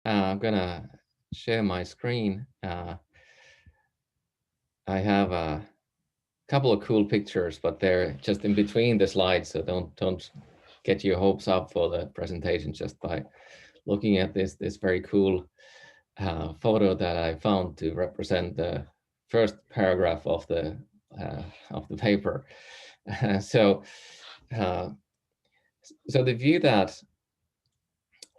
I'm gonna share my screen. I have a couple of cool pictures, but they're just in between the slides, so don't get your hopes up for the presentation just by looking at this very cool photo that I found to represent the first paragraph of the paper. So, uh, so the view that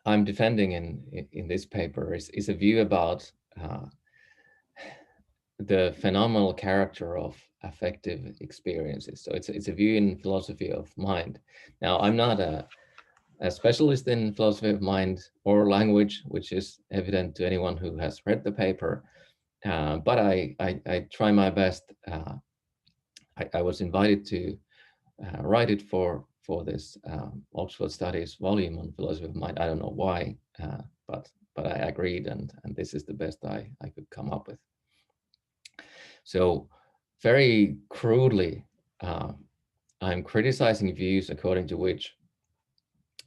I'm defending in this paper is a view about the phenomenal character of affective experiences. So it's a view in philosophy of mind. Now, I'm not a specialist in philosophy of mind or language, which is evident to anyone who has read the paper. But I try my best. I was invited to write it for this Oxford Studies volume on philosophy of mind. I don't know why, but I agreed, and this is the best I could come up with. So, very crudely, I'm criticizing views according to which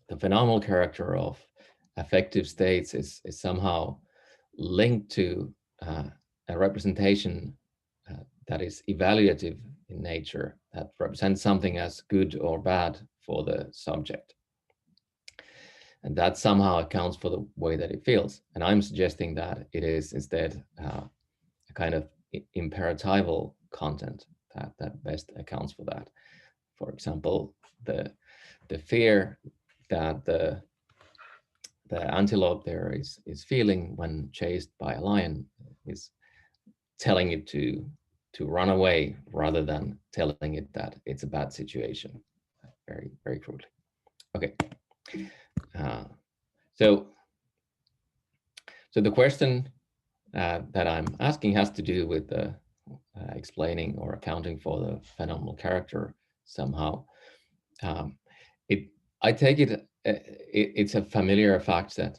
the phenomenal character of affective states is somehow linked to a representation that is evaluative in nature, that represents something as good or bad for the subject. And that somehow accounts for the way that it feels. And I'm suggesting that it is instead a kind of imperatival content that best accounts for that. For example, the fear that the antelope there is feeling when chased by a lion is telling it to run away rather than telling it that it's a bad situation. Very, very crudely. Okay. Uh, so so the question that I'm asking has to do with explaining or accounting for the phenomenal character somehow. Um, it I take it's a familiar fact that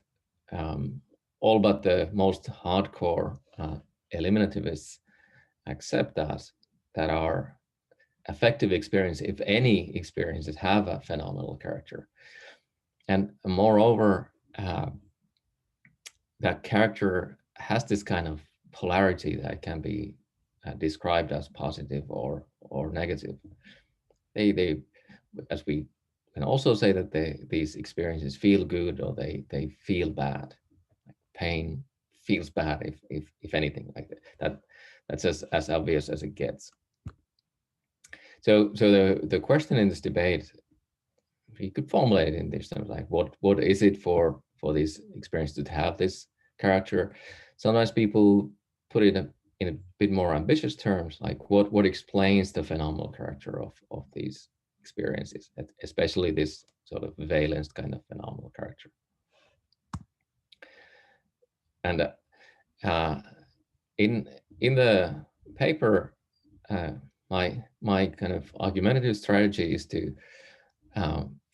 all but the most hardcore eliminativists accept that our affective experience, if any experiences, have a phenomenal character, and moreover, that character has this kind of polarity that can be described as positive or negative. They as we can also say that these experiences feel good or they feel bad. Like pain feels bad if anything like that. That's as obvious as it gets. So the question in this debate, we could formulate it in this terms, like what is it for this experience to have this character? Sometimes people put it in a bit more ambitious terms, like what explains the phenomenal character of these experiences, especially this sort of valence kind of phenomenal character. And in the paper, my kind of argumentative strategy is to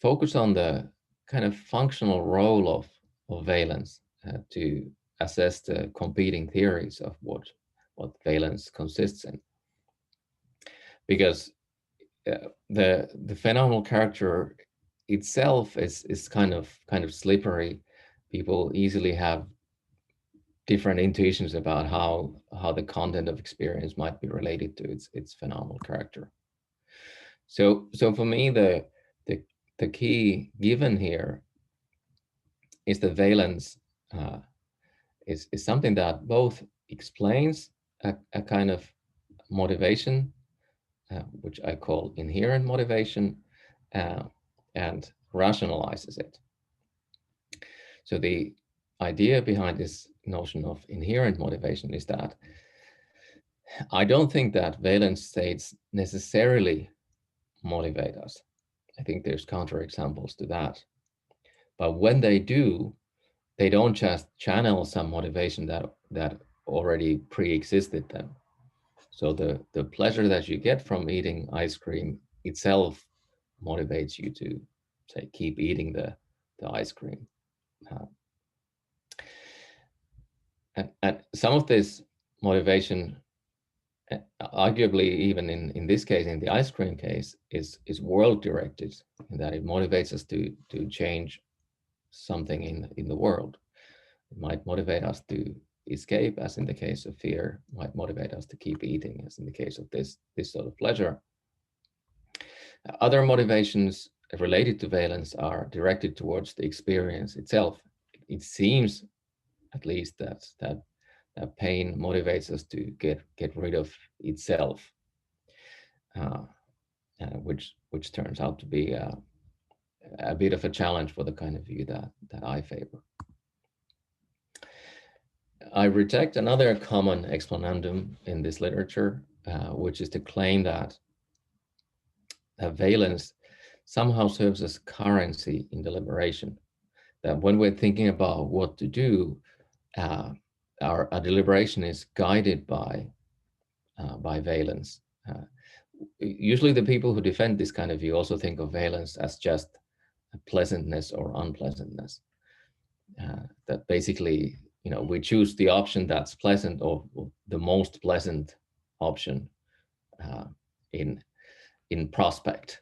focus on the kind of functional role of valence to assess the competing theories of what valence consists in. Because the phenomenal character itself is kind of slippery. People easily have different intuitions about how the content of experience might be related to its phenomenal character. So for me, the the key given here is that valence is something that both explains a kind of motivation, which I call inherent motivation, uh, and rationalizes it. So the idea behind this notion of inherent motivation is that I don't think that valence states necessarily motivate us. I think there's counterexamples to that. But when they do, they don't just channel some motivation that already pre-existed them. So the pleasure that you get from eating ice cream itself motivates you to say keep eating the ice cream. Uh, and some of this motivation, arguably even in this case, in the ice cream case, is world directed, in that it motivates us to change something in the world. It might motivate us to escape, as in the case of fear, might motivate us to keep eating, as in the case of this sort of pleasure. Other motivations related to valence are directed towards the experience itself. It seems, at least, that pain motivates us to get rid of itself, which turns out to be a bit of a challenge for the kind of view that I favor. I reject another common explanandum in this literature, which is to claim that valence somehow serves as currency in deliberation. That when we're thinking about what to do, our deliberation is guided by valence. Usually the people who defend this kind of view also think of valence as just pleasantness or unpleasantness. That basically, we choose the option that's pleasant, or the most pleasant option in prospect.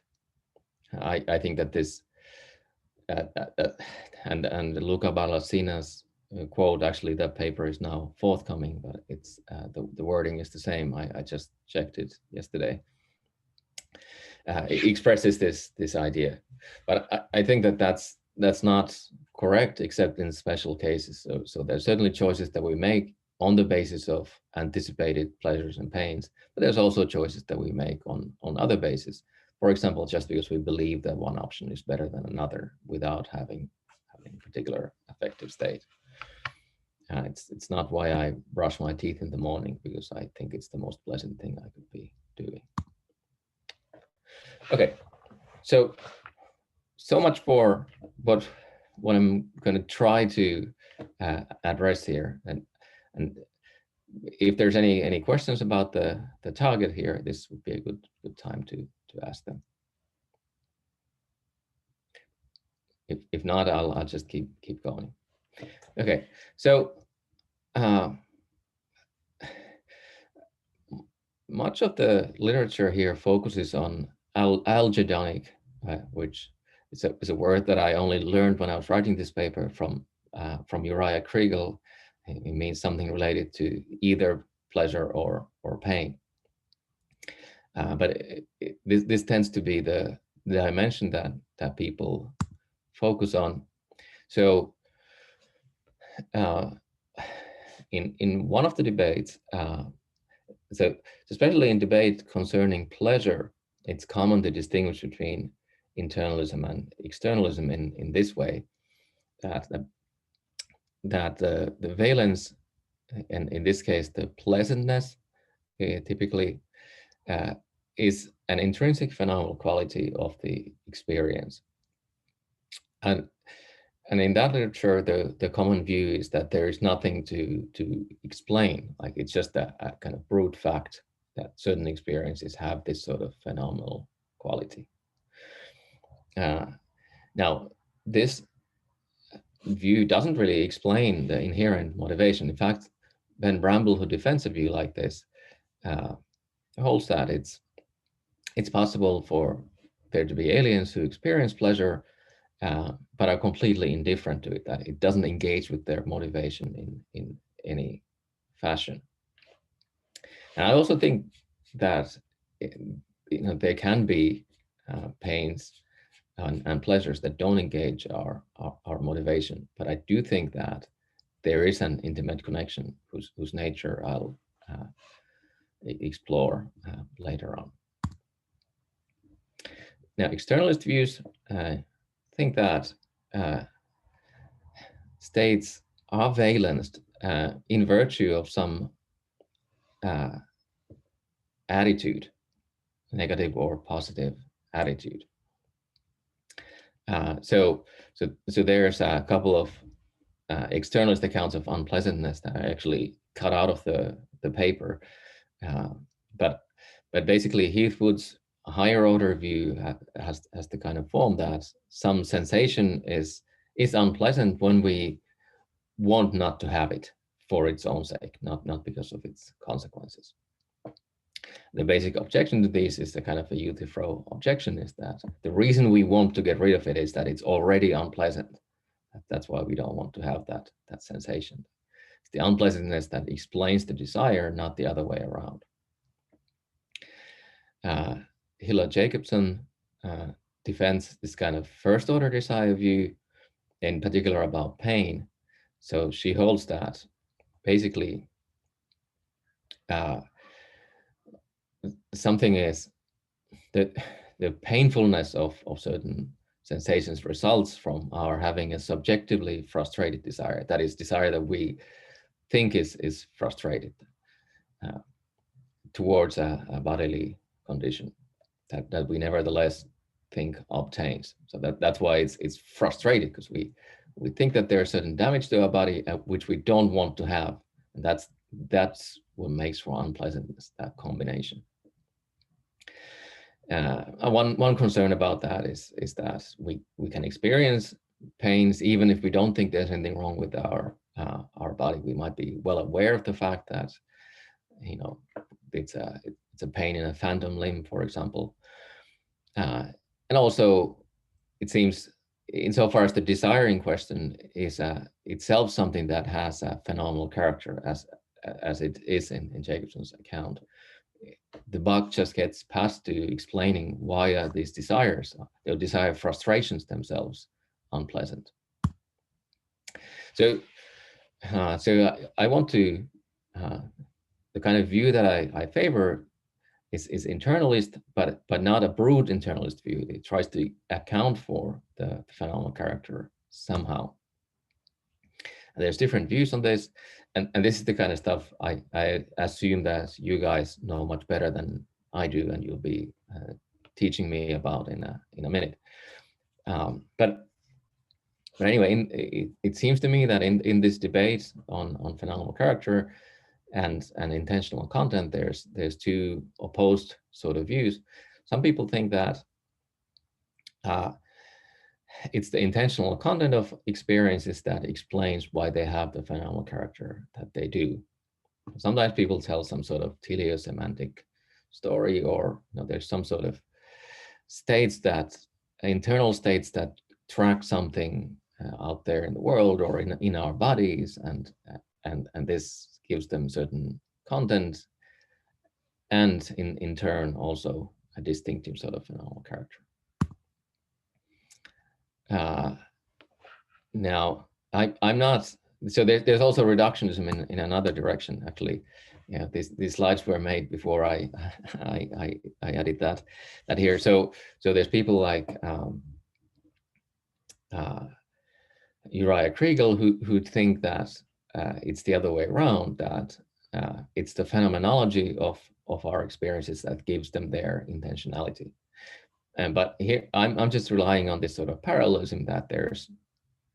I think that this and Luca Ballasina's quote, actually that paper is now forthcoming, but it's the wording is the same. I just checked it yesterday. It expresses this idea, but I think that that's not correct, except in special cases. So there's certainly choices that we make on the basis of anticipated pleasures and pains, but there's also choices that we make on other bases. For example, just because we believe that one option is better than another without having a particular affective state. It's not why I brush my teeth in the morning, because I think it's the most pleasant thing I could be doing. Okay, so much for what I'm going to try to address here, and if there's any questions about the target here, this would be a good time to ask them. If not, I'll just keep going. Okay, so much of the literature here focuses on algedonic, which is a word that I only learned when I was writing this paper from Uriah Kriegel. It means something related to either pleasure or pain. But this tends to be the dimension that people focus on. So in one of the debates, so especially in debate concerning pleasure, it's common to distinguish between internalism and externalism in this way, that the valence, and in this case the pleasantness, typically is an intrinsic phenomenal quality of the experience. And in that literature, the common view is that there is nothing to explain. Like, it's just a kind of brute fact that certain experiences have this sort of phenomenal quality. Now, this view doesn't really explain the inherent motivation. In fact, Ben Bramble, who defends a view like this, holds that it's possible for there to be aliens who experience pleasure, but are completely indifferent to it, that it doesn't engage with their motivation in any fashion. And I also think that there can be pains and pleasures that don't engage our motivation, but I do think that there is an intimate connection whose nature I'll explore later on. Now, externalist views think that states are valenced in virtue of some attitude, negative or positive attitude. So there's a couple of externalist accounts of unpleasantness that I actually cut out of the paper, but basically Heathwood's higher order view has the kind of form that some sensation is unpleasant when we want not to have it for its own sake, not because of its consequences. The basic objection to this is the kind of a Euthyphro objection, is that the reason we want to get rid of it is that it's already unpleasant. That's why we don't want to have that sensation. It's the unpleasantness that explains the desire, not the other way around. Hilla Jacobson defends this kind of first order desire view, in particular about pain. So she holds that basically something is that the painfulness of certain sensations results from our having a subjectively frustrated desire. That is, desire that we think is frustrated towards a bodily condition that we nevertheless think obtains. So that's why it's frustrated, because we think that there's certain damage to our body which we don't want to have, and that's what makes for unpleasantness, that combination. One concern about that is that we can experience pains even if we don't think there's anything wrong with our body. We might be well aware of the fact that, you know, it's a pain in a phantom limb, for example, and also it seems, insofar as the desire in question is itself something that has a phenomenal character, as it is in Jacobson's account, the buck just gets passed to explaining why are these desires, the desire frustrations themselves, unpleasant. So I want to, the kind of view that I favor is internalist, but not a brute internalist view. It tries to account for the phenomenal character somehow. And there's different views on this, and this is the kind of stuff I assume that you guys know much better than I do, and you'll be teaching me about in a minute. But anyway, it seems to me that in this debate on phenomenal character and intentional content, there's two opposed sort of views. Some people think that it's the intentional content of experiences that explains why they have the phenomenal character that they do. Sometimes people tell some sort of teleosemantic story, or there's some sort of internal states that track something out there in the world or in our bodies, and this gives them certain content, and in turn also a distinctive sort of phenomenal character. Now, I'm not. So there's also reductionism in another direction. Actually, these slides were made before I added that here. So there's people like Uriah Kriegel who think that it's the other way around, that it's the phenomenology of our experiences that gives them their intentionality. But here I'm just relying on this sort of parallelism, that there's,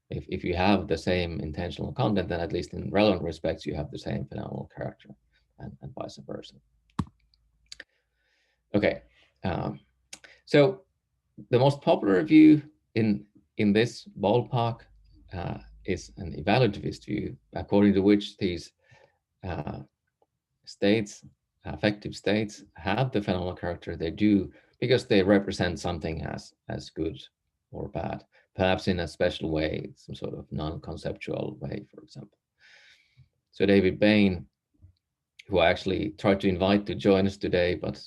if you have the same intentional content, then at least in relevant respects you have the same phenomenal character, and vice versa. Okay, so the most popular view in this ballpark is an evaluativist view, according to which these states, affective states, have the phenomenal character they do because they represent something as good or bad, perhaps in a special way, some sort of non-conceptual way, for example. So David Bain, who I actually tried to invite to join us today, but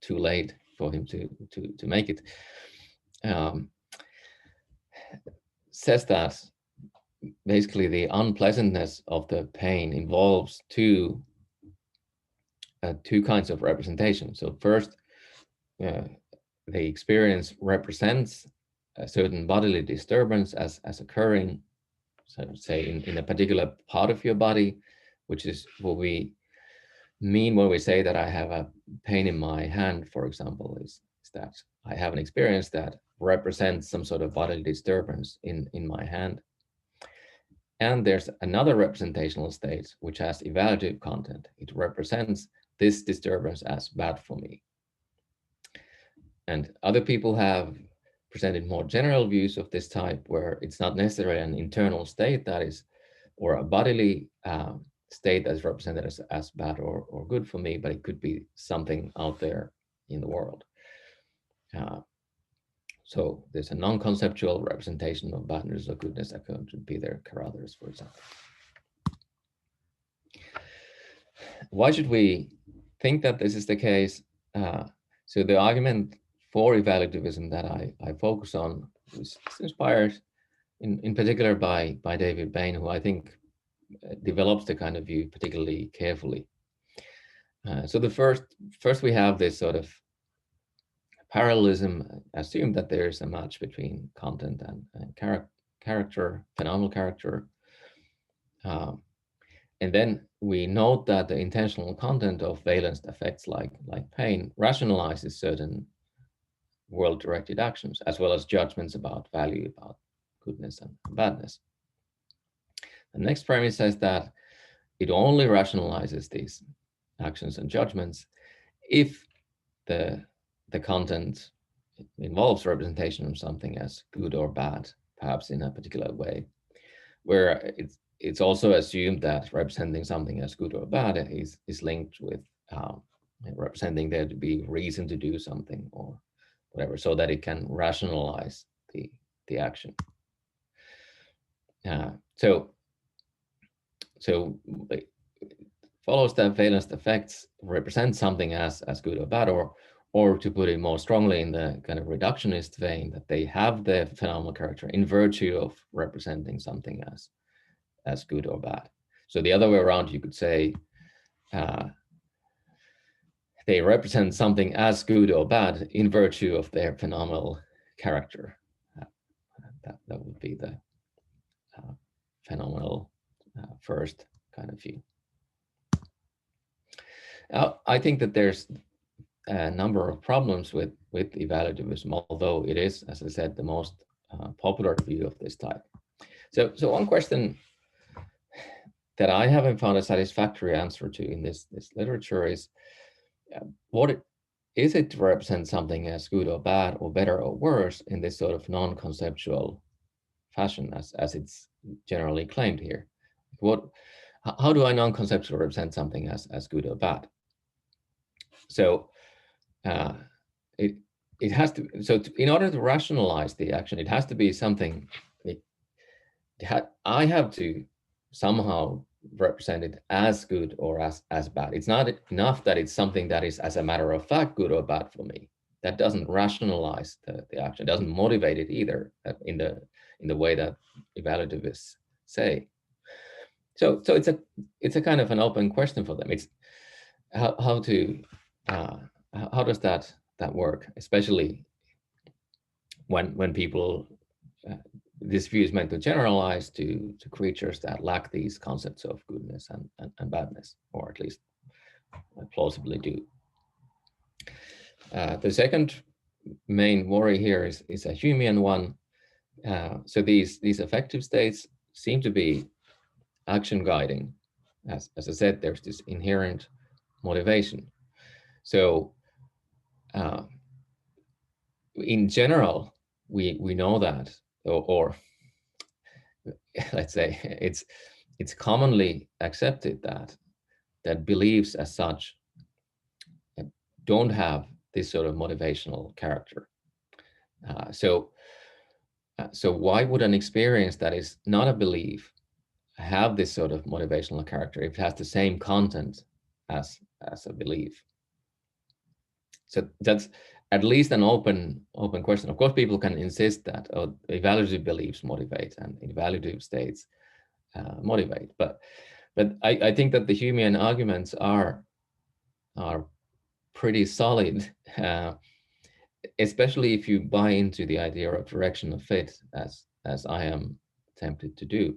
too late for him to make it, says that basically the unpleasantness of the pain involves two kinds of representation. So first, the experience represents a certain bodily disturbance as occurring, so say in a particular part of your body, which is what we mean when we say that I have a pain in my hand, for example, is that I have an experience that represents some sort of bodily disturbance in my hand. And there's another representational state which has evaluative content. It represents this disturbance as bad for me. And other people have presented more general views of this type, where it's not necessarily an internal state that is, or a bodily state that is represented as bad or good for me, but it could be something out there in the world. So there's a non-conceptual representation of badness or goodness that could be their carothers, for example. Why should we think that this is the case? So the argument for evaluativism that I focus on is inspired in particular by David Bain, who I think develops the kind of view particularly carefully. So the first we have this sort of parallelism, assume that there's a match between content and character, phenomenal character. And then we note that the intentional content of valenced effects like pain rationalizes certain world-directed actions, as well as judgments about value, about goodness and badness. The next premise says that it only rationalizes these actions and judgments if the content involves representation of something as good or bad, perhaps in a particular way, where it's also assumed that representing something as good or bad is linked with representing there to be reason to do something or whatever, so that it can rationalize the action. So it follows that valenced effects represent something as good or bad, or to put it more strongly in the kind of reductionist vein, that they have the phenomenal character in virtue of representing something as good or bad. So the other way around, you could say they represent something as good or bad in virtue of their phenomenal character. That would be the phenomenal first kind of view. I think that there's a number of problems with evaluativism, although it is, as I said, the most popular view of this type. So one question that I haven't found a satisfactory answer to in this literature is, is it to represent something as good or bad or better or worse in this sort of non-conceptual fashion as it's generally claimed here? How do I non-conceptually represent something as good or bad? So it has to, in order to rationalize the action, it has to be something, I have to somehow represent it as good or as bad. It's not enough that it's something that is, as a matter of fact, good or bad for me. That doesn't rationalize the action, doesn't motivate it either in the way that evaluativists say. So it's a kind of an open question for them. It's how does that work, especially when people this view is meant to generalize to creatures that lack these concepts of goodness and badness, or at least plausibly do. The second main worry here is a Humean one. So these affective states seem to be action guiding. As I said, there's this inherent motivation. So in general, we know that, or let's say it's commonly accepted that beliefs as such don't have this sort of motivational character. So why would an experience that is not a belief have this sort of motivational character if it has the same content as a belief? So that's at least an open question. Of course, people can insist that evaluative beliefs motivate and evaluative states motivate, but I think that the Humean arguments are pretty solid, especially if you buy into the idea of direction of fit, as I am tempted to do.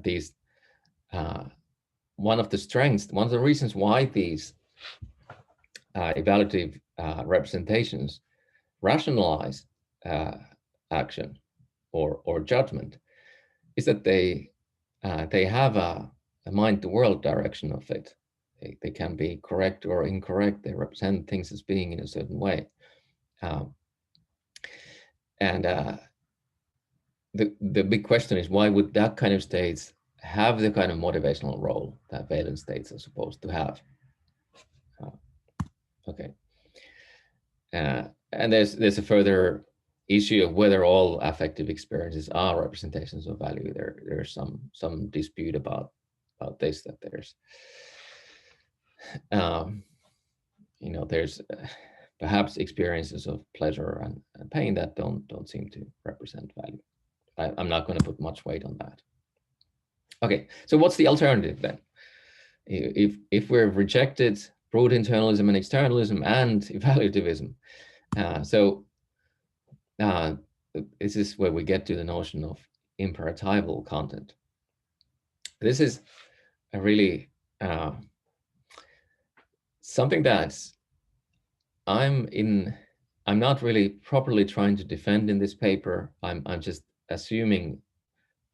These one of the reasons why these evaluative representations rationalize action or judgment is that they have a mind-to-world direction of it. They can be correct or incorrect. They represent things as being in a certain way. And the big question is, why would that kind of states have the kind of motivational role that valence states are supposed to have? Okay. And there's a further issue of whether all affective experiences are representations of value. There's some dispute about this, that there's there's perhaps experiences of pleasure and pain that don't seem to represent value. I'm not going to put much weight on that. Okay, so what's the alternative then? If we've rejected broad internalism and externalism and evaluativism, this is where we get to the notion of imperatival content. This is a really something that I'm not really properly trying to defend in this paper. I'm just assuming,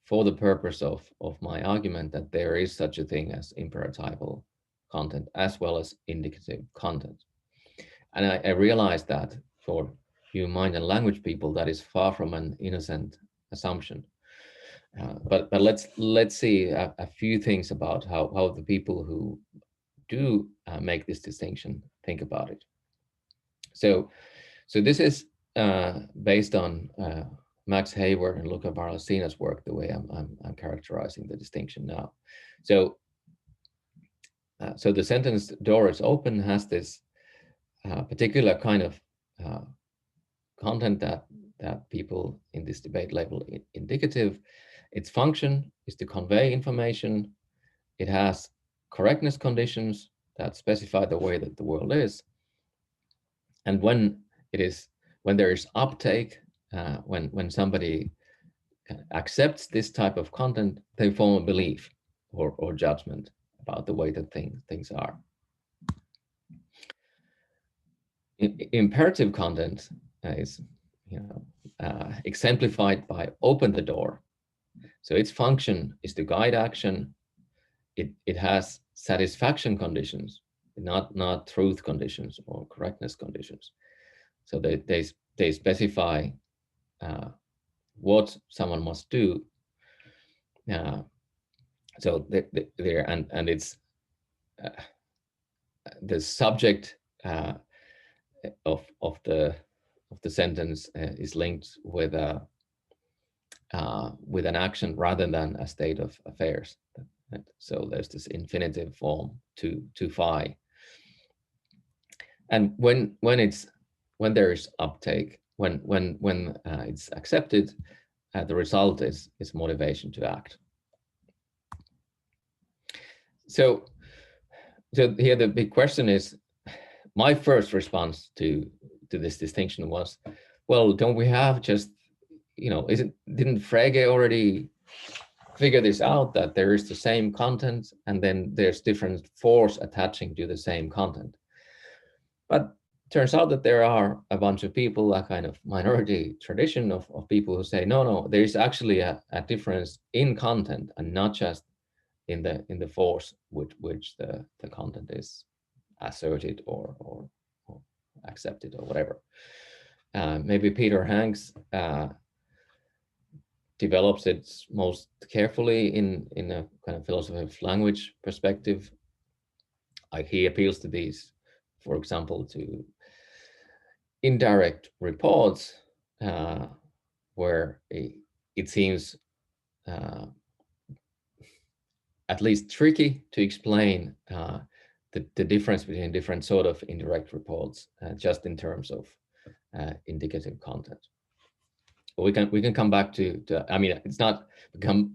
for the purpose of my argument, that there is such a thing as imperatival content as well as indicative content. And I realized that for you mind and language people, that is far from an innocent assumption. But let's see a few things about how the people who do make this distinction think about it. So this is based on Max Hayward and Luca Barlassina's work, the way I'm characterizing the distinction now. So the sentence "door is open" has this particular kind of content that people in this debate label indicative. Its function is to convey information. It has correctness conditions that specify the way that the world is. And when there is uptake, when somebody accepts this type of content, they form a belief or judgment about the way that things are. Imperative content is exemplified by "open the door." So its function is to guide action. It has satisfaction conditions, not truth conditions or correctness conditions. So they specify what someone must do. So there and it's the subject of the sentence is linked with an action rather than a state of affairs. So there's this infinitive form to fi. And when there is uptake, when it's accepted, the result is motivation to act. So here the big question is, my first response to this distinction was, well, don't we have just, didn't Frege already figure this out, that there is the same content and then there's different force attaching to the same content? But turns out that there are a bunch of people, a kind of minority tradition of people who say, no, there is actually a difference in content and not just in the force with which the content is asserted or accepted or whatever. Maybe Peter Hanks develops it most carefully in a kind of philosophy of language perspective. He appeals to these, for example, to indirect reports, where it seems at least tricky to explain the difference between different sort of indirect reports, just in terms of indicative content. We can come back to I mean, it's not we can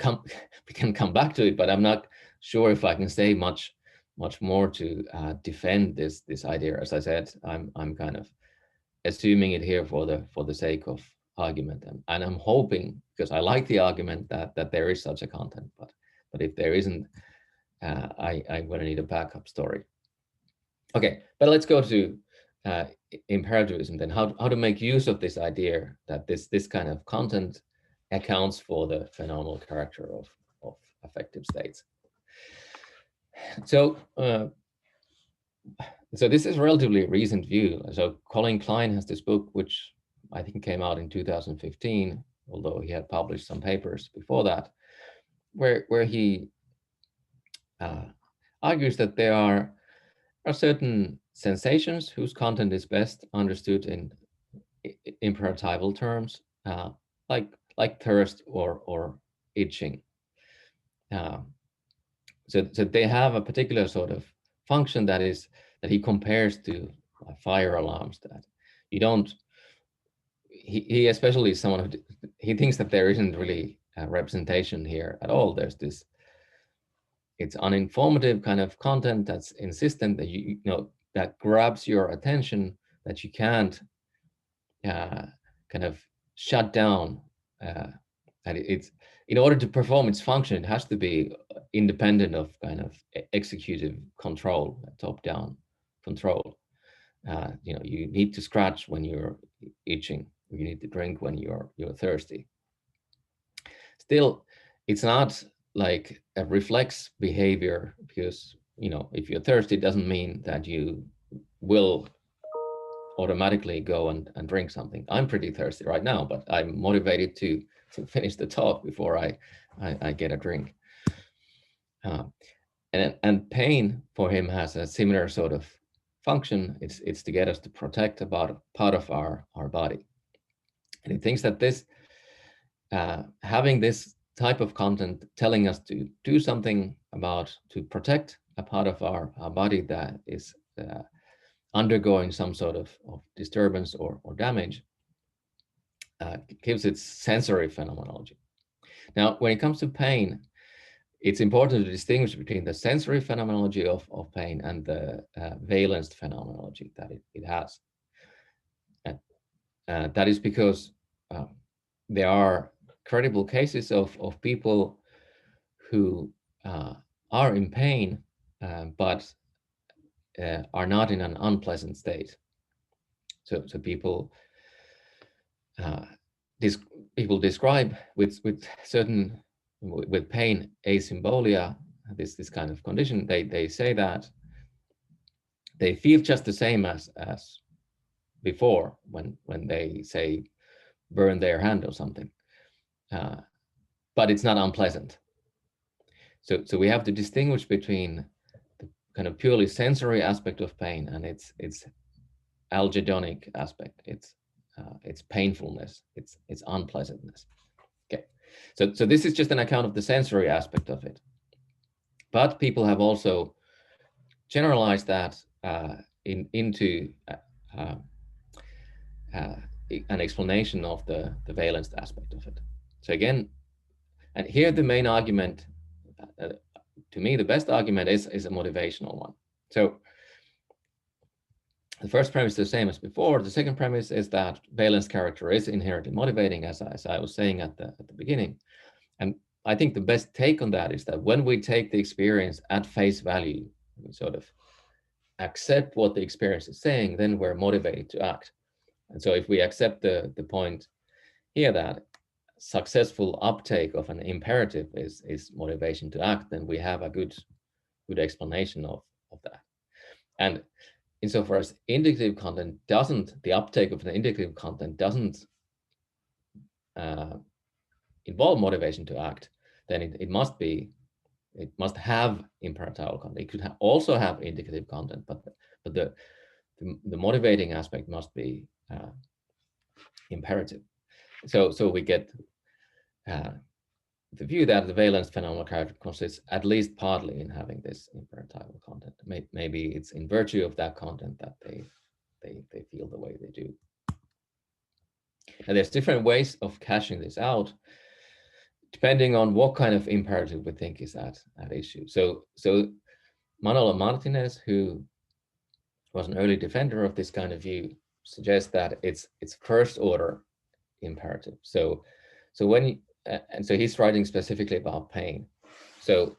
come back to it, but I'm not sure if I can say much more to defend this idea. As I said, I'm kind of assuming it here for the sake of argument, and I'm hoping, because I like the argument, that there is such a content, but if there isn't, I'm going to need a backup story. Okay, but let's go to imperativism then. How to make use of this idea that this kind of content accounts for the phenomenal character of affective states. So this is a relatively recent view. So Colin Klein has this book, which I think came out in 2015, although he had published some papers before that, where he argues that there are certain sensations whose content is best understood in imperatival terms, like thirst or itching. So they have a particular sort of function that he compares to fire alarms, that you don't. He especially is someone who he thinks that there isn't really a representation here at all. There's this, it's uninformative kind of content that's insistent, that you know, that grabs your attention, that you can't kind of shut down. And it's, in order to perform its function, it has to be independent of kind of executive control, top-down control. You know, you need to scratch when you're itching. You need to drink when you're thirsty. Still, it's not like a reflex behavior, because, you know, if you're thirsty, it doesn't mean that you will automatically go and drink something. I'm pretty thirsty right now, but I'm motivated to finish the talk before I get a drink. And pain for him has a similar sort of function. It's to get us to protect about part of our body. And he thinks that this, having this type of content telling us to do something about, to protect a part of our body that is undergoing some sort of disturbance or damage, gives it sensory phenomenology. Now, when it comes to pain, it's important to distinguish between the sensory phenomenology of pain and the valence phenomenology that it has. And that is because there are credible cases of people who are in pain, but are not in an unpleasant state. So people people describe with certain, with pain asymbolia, this kind of condition. They say that they feel just the same as before when they say burn their hand or something, but it's not unpleasant. So we have to distinguish between the kind of purely sensory aspect of pain and its algedonic aspect, its painfulness, its unpleasantness. Okay, so this is just an account of the sensory aspect of it, but people have also generalized that into an explanation of the valence aspect of it. So again, and here the main argument, to me, the best argument is a motivational one. So the first premise is the same as before. The second premise is that valence character is inherently motivating, as I was saying at the beginning. And I think the best take on that is that when we take the experience at face value, we sort of accept what the experience is saying, then we're motivated to act. And so if we accept the point here that successful uptake of an imperative is motivation to act, then we have a good explanation of that. And insofar as indicative content doesn't, the uptake of an indicative content doesn't involve motivation to act, then it must have imperatival content. It could also have indicative content, but the motivating aspect must be imperative. So we get the view that the valence phenomenal character consists at least partly in having this imperatival content. Maybe it's in virtue of that content that they feel the way they do. And there's different ways of cashing this out, depending on what kind of imperative we think is at issue. So Manolo Martinez, who was an early defender of this kind of view, suggests that it's first order imperative. So when and so he's writing specifically about pain. So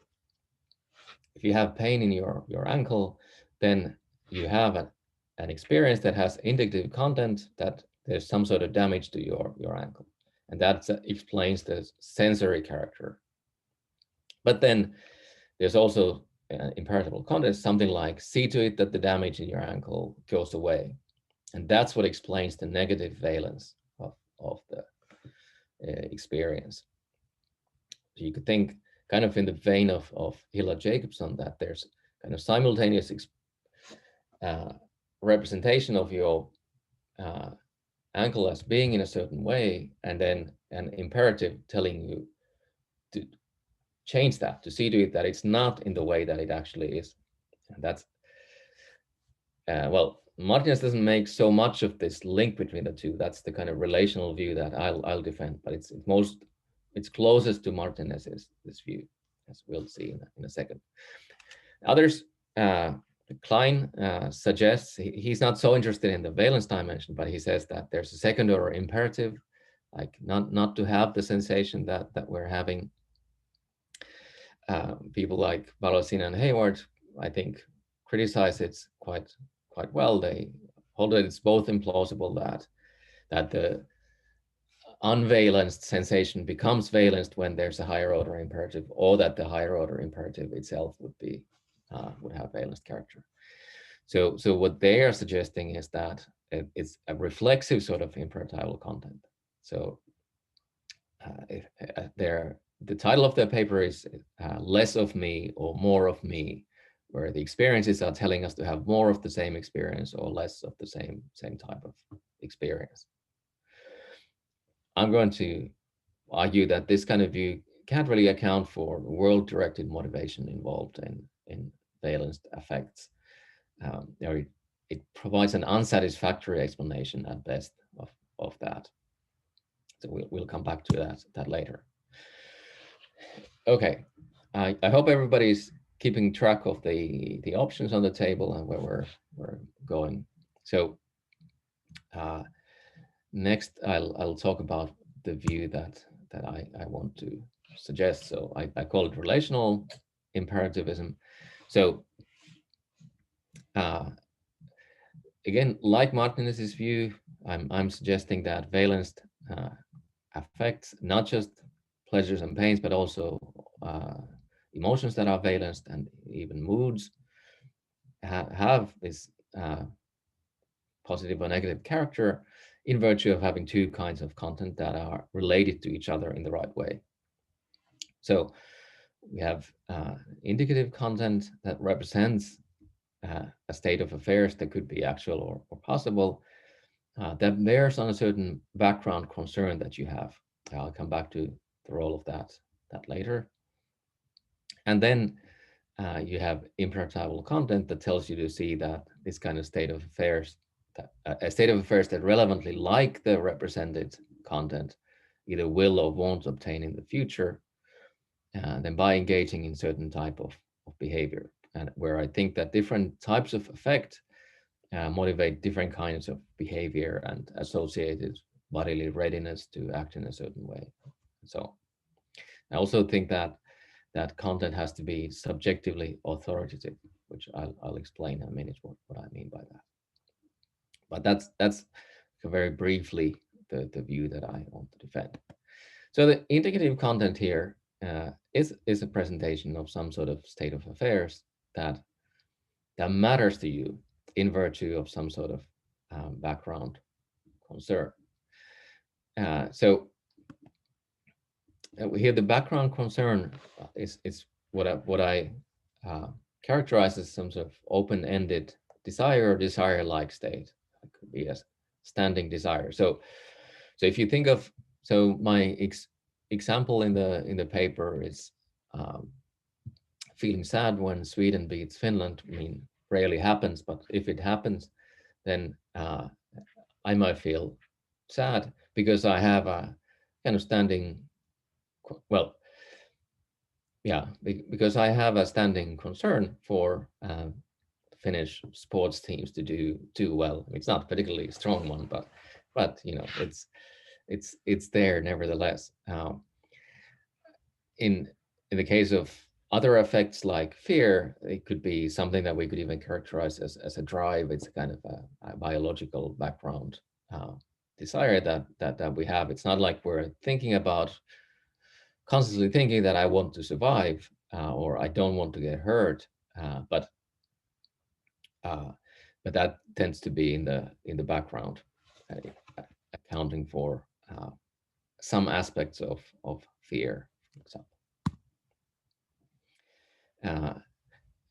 if you have pain in your ankle, then you have an experience that has indicative content that there's some sort of damage to your ankle, and that explains the sensory character. But then there's also imperatival content, something like see to it that the damage in your ankle goes away, and that's what explains the negative valence of the experience. So you could think kind of in the vein of Hilla Jacobson, that there's kind of simultaneous representation of your angle as being in a certain way, and then an imperative telling you to change that, to see to it that it's not in the way that it actually is. And that's, well, Martinez doesn't make so much of this link between the two. That's the kind of relational view that I'll defend, but it's closest to Martinez's this view, as we'll see in a second. Others, Klein suggests he's not so interested in the valence dimension, but he says that there's a second order imperative, like not to have the sensation that we're having. People like Balosina and Hayward, I think, criticize it quite well. They hold that it's both implausible that the unvalenced sensation becomes valenced when there's a higher order imperative, or that the higher order imperative itself would have valenced character. So what they are suggesting is that it's a reflexive sort of imperatival content. So the title of their paper is Less of Me or More of Me, where the experiences are telling us to have more of the same experience or less of the same type of experience. I'm going to argue that this kind of view can't really account for world-directed motivation involved in valenced affects. It provides an unsatisfactory explanation at best of that. So we'll come back to that later. Okay, I hope everybody's keeping track of the options on the table and where we're going. So next, I'll talk about the view that I want to suggest. So I call it relational imperativism. So again, like Martinez's view, I'm suggesting that valenced affects not just pleasures and pains, but also emotions that are valenced and even moods have this positive or negative character in virtue of having two kinds of content that are related to each other in the right way. So we have indicative content that represents a state of affairs that could be actual or possible, that bears on a certain background concern that you have. I'll come back to the role of that later. And then you have imperatival content that tells you to see that this kind of state of affairs, a state of affairs that relevantly like the represented content, either will or won't obtain in the future, then by engaging in certain type of behavior. And where I think that different types of affect motivate different kinds of behavior and associated bodily readiness to act in a certain way. So I also think that content has to be subjectively authoritative, which I'll explain in a minute what I mean by that. But that's very briefly the view that I want to defend. So the indicative content here is a presentation of some sort of state of affairs that matters to you in virtue of some sort of background concern. So here the background concern is what I characterize as some sort of open-ended desire-like state. It could be a standing desire. So if you think of, so my example in the paper is feeling sad when Sweden beats Finland. I mean, rarely happens, but if it happens, then I might feel sad because I have a kind of standing, well, yeah, because I have a standing concern for Finnish sports teams to do well. It's not a particularly strong one, but you know, it's there nevertheless. In the case of other effects like fear, it could be something that we could even characterize as a drive. It's a kind of a biological background desire that we have. It's not like we're constantly thinking that I want to survive or I don't want to get hurt, but that tends to be in the background, accounting for some aspects of fear, for example.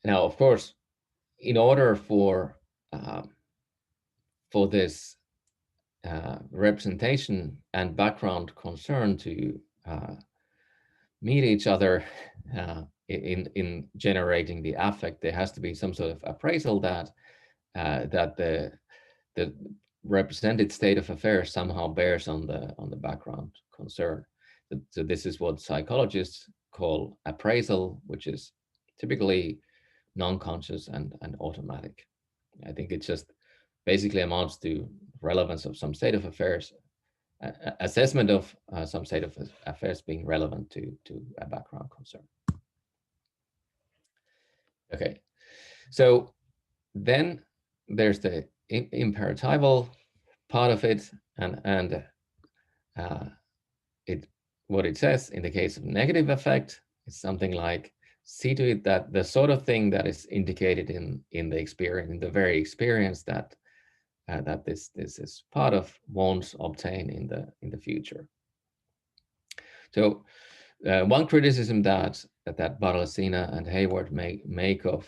Now, of course, in order for this representation and background concern to meet each other in generating the affect, there has to be some sort of appraisal that the represented state of affairs somehow bears on the background concern. So this is what psychologists call appraisal, which is typically non-conscious and automatic. I think it just basically amounts to relevance of some state of affairs, assessment of some state of affairs being relevant to a background concern. Okay, so then there's the imperatival part of it, and what it says in the case of negative affect is something like, see to it that the sort of thing that is indicated in the experience, in the very experience that that this is part of, won't obtain in the future. So one criticism that Barlesina and Hayward make of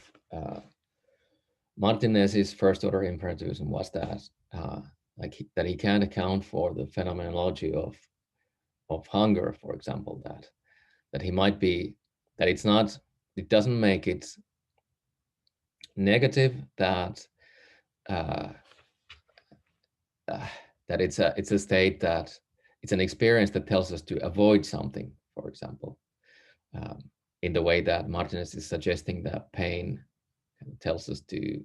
Martinez's first order imperativism was that that he can't account for the phenomenology of hunger, for example, that he might be, that it doesn't make it negative that that it's a state, that it's an experience that tells us to avoid something, for example, in the way that Martinez is suggesting that pain tells us to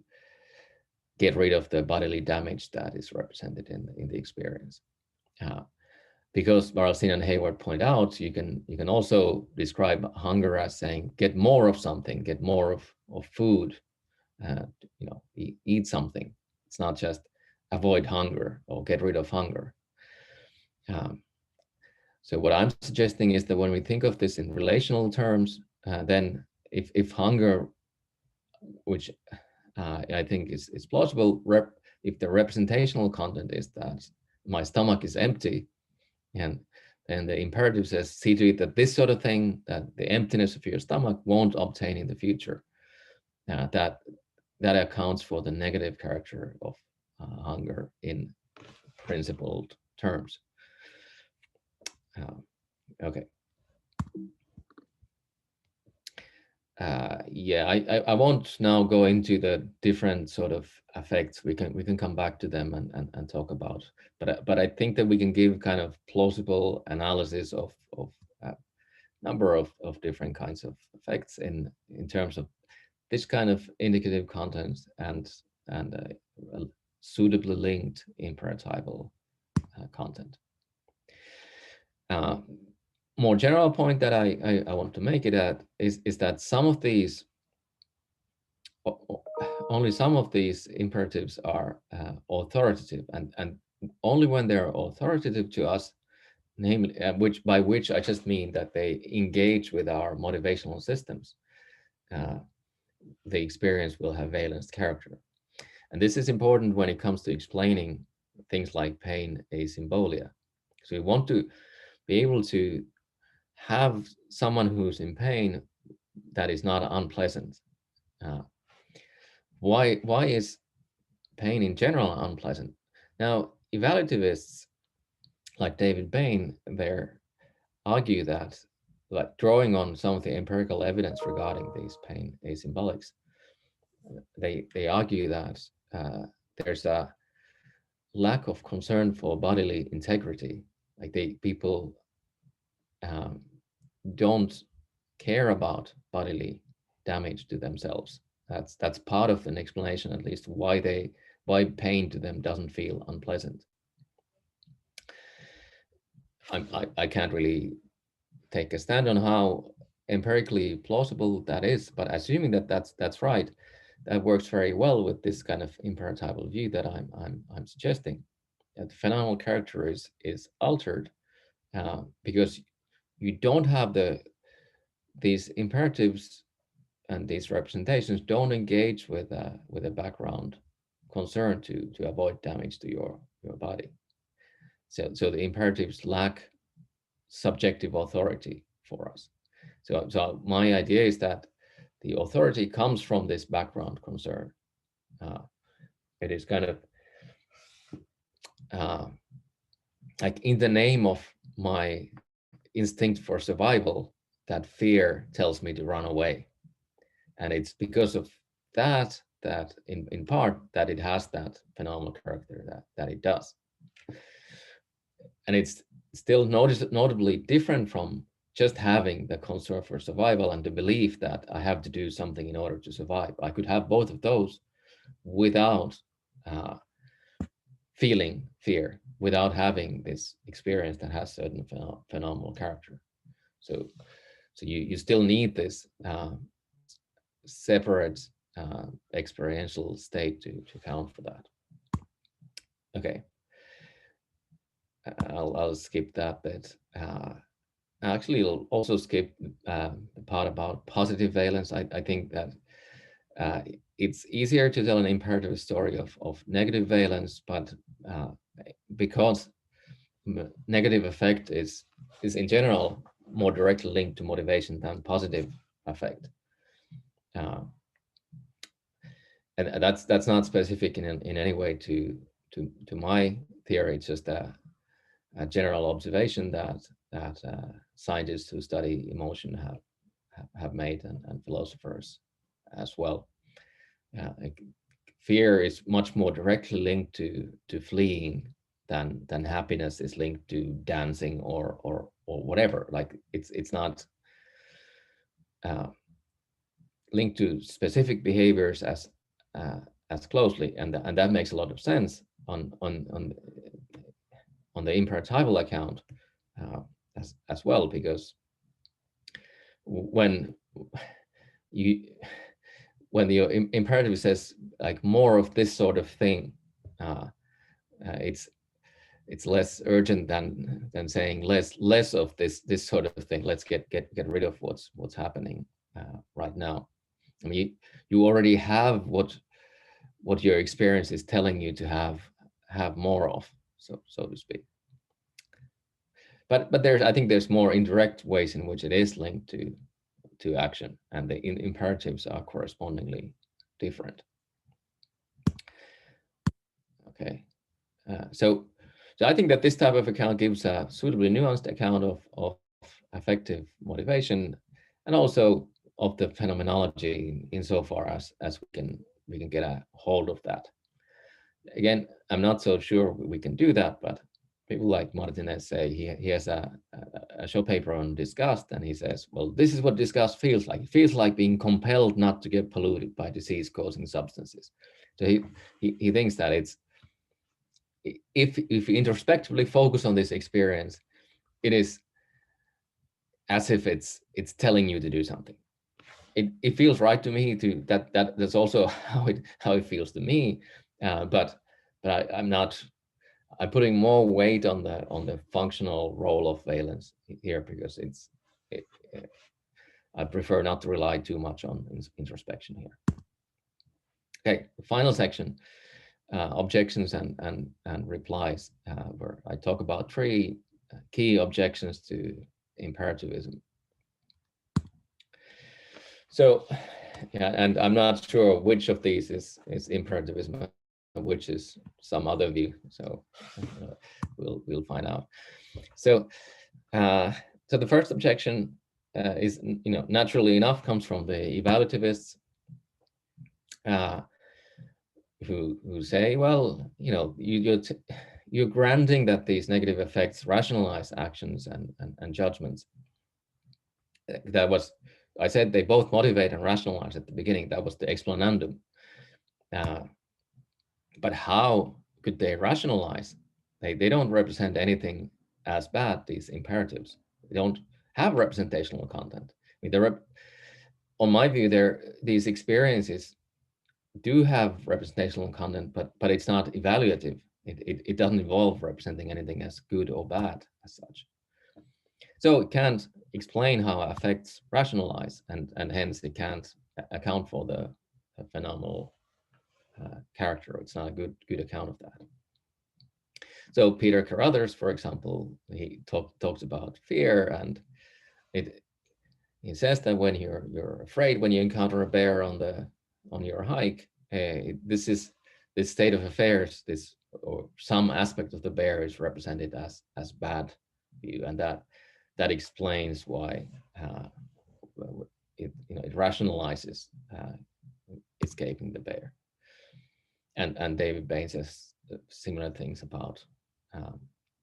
get rid of the bodily damage that is represented in the experience. Because Barlesina and Hayward point out, you can also describe hunger as saying, get more of something, get more of food, eat something. It's not just avoid hunger or get rid of hunger. So what I'm suggesting is that when we think of this in relational terms, then if hunger, which I think is plausible, if the representational content is that my stomach is empty, and the imperative says, see to it that this sort of thing, that the emptiness of your stomach won't obtain in the future, that accounts for the negative character of hunger in principled terms. Okay. Yeah, I won't now go into the different sort of effects. We can come back to them and talk about. But I think that we can give kind of plausible analysis of a number of different kinds of effects in terms of this kind of indicative content and suitably linked imperatival content. More general point that I want to make it at is that some of these, only some of these imperatives are authoritative, and only when they're authoritative to us, namely, by which I just mean that they engage with our motivational systems, the experience will have valenced character. And this is important when it comes to explaining things like pain asymbolia. So we want to be able to have someone who's in pain that is not unpleasant. Why is pain in general unpleasant? Now, evaluativists like David Bain, they argue that, like drawing on some of the empirical evidence regarding these pain asymbolics, they argue that there's a lack of concern for bodily integrity. Like people don't care about bodily damage to themselves. That's part of an explanation, at least, why pain to them doesn't feel unpleasant. I can't really take a stand on how empirically plausible that is, but assuming that that's right, that works very well with this kind of imperatival view that I'm suggesting. That the phenomenal character is altered because you don't have these imperatives, and these representations don't engage with a background concern to avoid damage to your body. So the imperatives lack subjective authority for us. So my idea is that the authority comes from this background concern. It is kind of like in the name of my instinct for survival, that fear tells me to run away. And it's because of that, that in part, that it has that phenomenal character that it does. And it's still notably different from just having the concern for survival and the belief that I have to do something in order to survive. I could have both of those without feeling fear, without having this experience that has certain phenomenal character. So you still need this separate experiential state to account for that. Okay, I'll skip that bit. Actually, I'll also skip the part about positive valence. I think that it's easier to tell an imperative story of negative valence, but because negative affect is in general more directly linked to motivation than positive affect. And that's not specific in any way to my theory. It's just a general observation that scientists who study emotion have made, and philosophers as well. Like, fear is much more directly linked to fleeing than happiness is linked to dancing or whatever. Like it's not linked to specific behaviors as closely, and that makes a lot of sense on the imperatival account as well, because when the imperative says like more of this sort of thing, it's less urgent than saying less of this sort of thing. Let's get rid of what's happening right now. I mean, you already have what your experience is telling you to have more of, so to speak. But I think there's more indirect ways in which it is linked to action, and the imperatives are correspondingly different. Okay, so I think that this type of account gives a suitably nuanced account of affective motivation, and also of the phenomenology insofar as we can get a hold of that. Again, I'm not so sure we can do that, but people like Martinez say he has a show paper on disgust, and he says, well, this is what disgust feels like. It feels like being compelled not to get polluted by disease-causing substances. So he thinks that it's, if you introspectively focus on this experience, it is as if it's telling you to do something. It feels right to me to that's also how it feels to me, but I'm putting more weight on the functional role of valence here, because I prefer not to rely too much on introspection here. Okay, the final section, objections and replies, where I talk about 3 key objections to imperativism. So, yeah, and I'm not sure which of these is imperativism, which is some other view. So we'll find out. So so the first objection is, naturally enough, comes from the evaluativists, who say, well, you're granting that these negative effects rationalize actions and judgments. That was, I said they both motivate and rationalize at the beginning. That was the explanandum. But how could they rationalize? They don't represent anything as bad, these imperatives. They don't have representational content. I mean, on my view, these experiences do have representational content, but it's not evaluative. It doesn't involve representing anything as good or bad as such. So it can't explain how affects rationalize, and hence it can't account for the phenomenal character. It's not a good account of that. So Peter Carruthers, for example, he talks about fear, and he says that when you're afraid, when you encounter a bear on your hike, this state of affairs, this or some aspect of the bear is represented as bad view, and that explains why it rationalizes escaping the bear. And David Bain says similar things about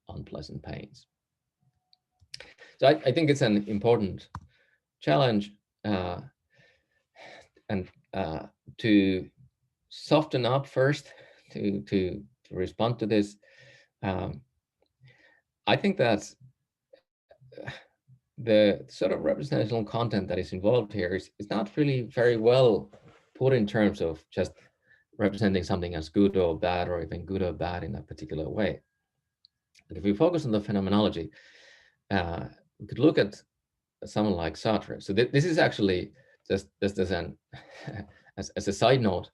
unpleasant pains. So I think it's an important challenge, and to soften up first, to respond to this. I think that the sort of representational content that is involved here is not really very well put in terms of just representing something as good or bad, or even good or bad in a particular way. But if we focus on the phenomenology, we could look at someone like Sartre. So this is actually just as an as a side note.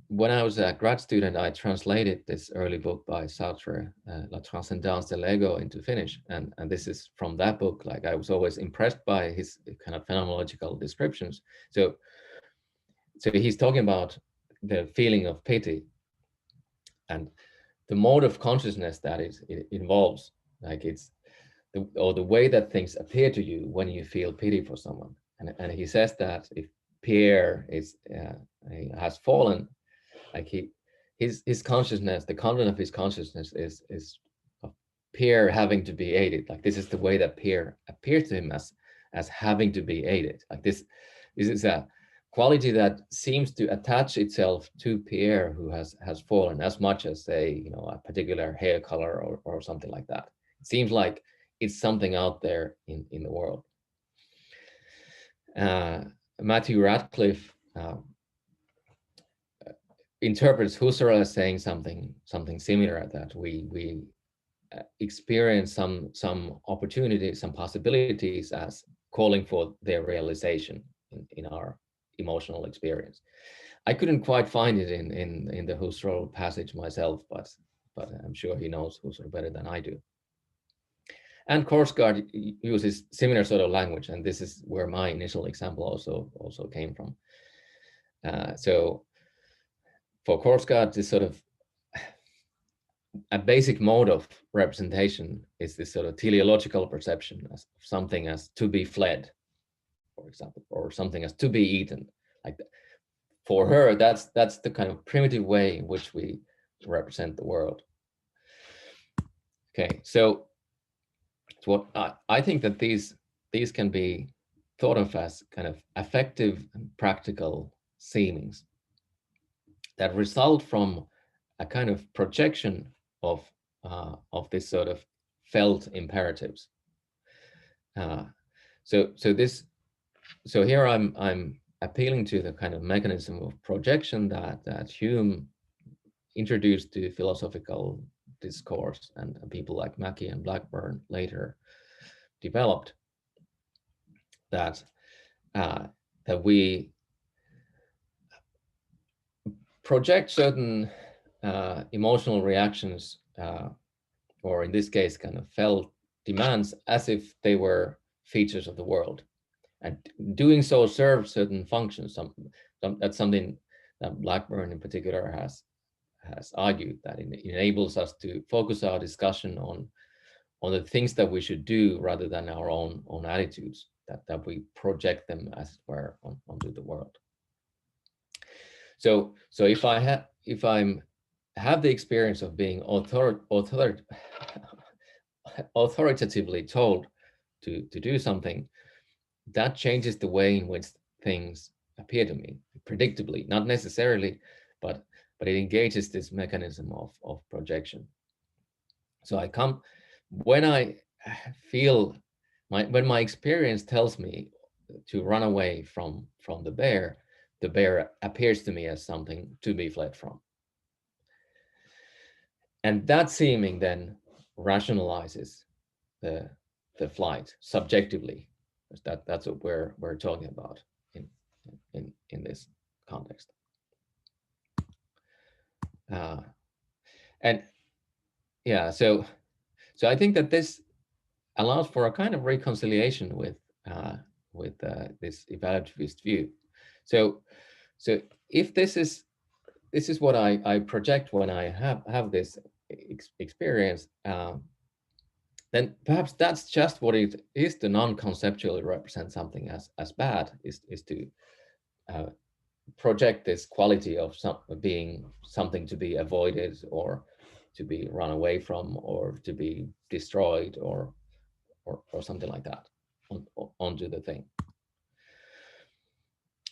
When I was a grad student, I translated this early book by Sartre, La Transcendance de l'Ego, into Finnish, and this is from that book. Like, I was always impressed by his kind of phenomenological descriptions. So he's talking about the feeling of pity and the mode of consciousness that it involves. Like, it's the way that things appear to you when you feel pity for someone. And he says that if Pierre has fallen, like his consciousness, the content of his consciousness is of Pierre having to be aided. Like, this is the way that Pierre appears to him as having to be aided. Like, this is a quality that seems to attach itself to Pierre, who has fallen, as much as, say, a particular hair color or something like that. It seems like it's something out there in the world. Matthew Radcliffe interprets Husserl as saying something similar, that we experience some opportunities, some possibilities, as calling for their realization in our emotional experience. I couldn't quite find it in the Husserl passage myself, but I'm sure he knows Husserl better than I do. And Korsgaard uses similar sort of language, and this is where my initial example also came from. So for Korsgaard, this sort of a basic mode of representation is this sort of teleological perception of something as to be fled, for example, or something as to be eaten. Like, for her, that's the kind of primitive way in which we represent the world. Okay, so what I think that these can be thought of as kind of affective and practical seemings that result from a kind of projection of this sort of felt imperatives. So here I'm appealing to the kind of mechanism of projection that Hume introduced to philosophical discourse, and people like Mackey and Blackburn later developed. That we project certain emotional reactions, or in this case, kind of felt demands, as if they were features of the world, and doing so serves certain functions. That's something that Blackburn in particular has argued, that it enables us to focus our discussion on the things that we should do rather than our own attitudes, that we project them, as it were, onto the world. So if I have the experience of being authoritatively told to do something, that changes the way in which things appear to me, predictably, not necessarily, but it engages this mechanism of projection. So when I feel when my experience tells me to run away from the bear appears to me as something to be fled from. And that seeming then rationalizes the flight subjectively. That's what we're talking about in this context. And yeah, so I think that this allows for a kind of reconciliation with this evaluativist view. So if this is this is what I project when I have this experience. Then perhaps that's just what it is to non-conceptually represent something as bad, is to project this quality of being something to be avoided, or to be run away from, or to be destroyed, or something like that onto the thing.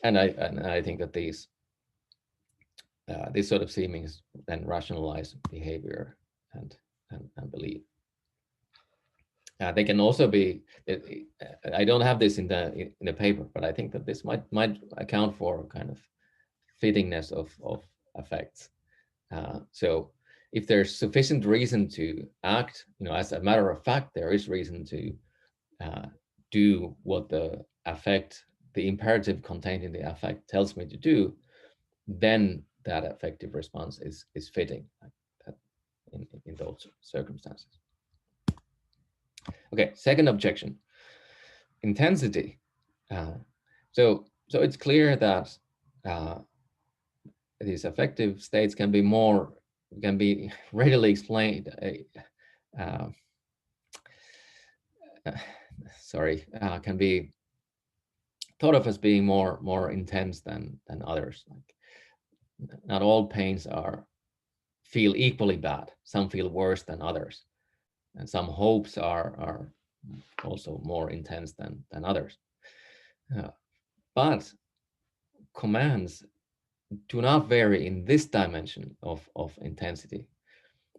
And I think that these sort of seemings then rationalize behavior and belief. They can also be. I don't have this in the paper, but I think that this might account for kind of fittingness of effects. So if there's sufficient reason to act, as a matter of fact, there is reason to do what the imperative contained in the affect tells me to do, then that affective response is fitting, like that, in those circumstances. Okay, second objection, intensity. So it's clear that these affective states can be readily explained. Can be thought of as being more intense than others. Like, not all pains feel equally bad. Some feel worse than others, and some hopes are also more intense than others. But commands do not vary in this dimension of intensity.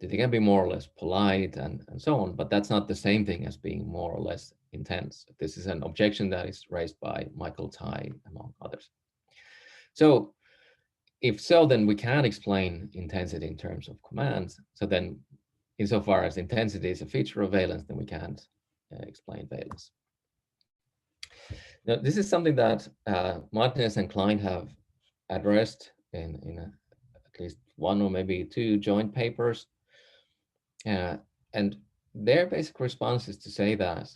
They can be more or less polite and so on, but that's not the same thing as being more or less intense. This is an objection that is raised by Michael Tai, among others. So if so, then we can explain intensity in terms of commands. So then, insofar as intensity is a feature of valence, then we can't explain valence. Now, this is something that Martinez and Klein have addressed in at least one or maybe two joint papers. And their basic response is to say that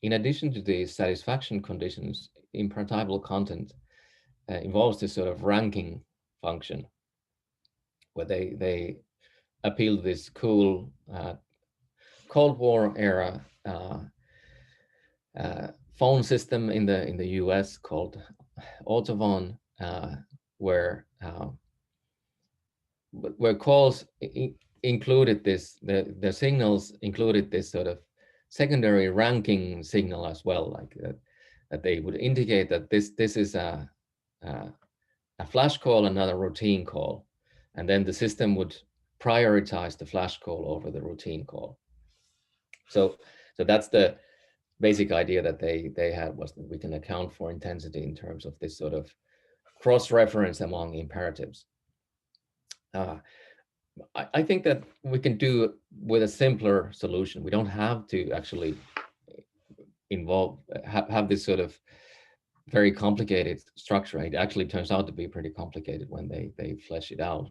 in addition to the satisfaction conditions, imperatible content involves this sort of ranking function, where they appeal to this cool Cold War era phone system in the US called Autophone, where calls included this, the signals included this sort of secondary ranking signal as well, like that they would indicate that this is a flash call and not a routine call, and then the system would prioritize the flash call over the routine call. So that's the basic idea that they had, was that we can account for intensity in terms of this sort of cross-reference among imperatives. I think that we can do it with a simpler solution. We don't have to actually have this sort of very complicated structure. It actually turns out to be pretty complicated when they flesh it out,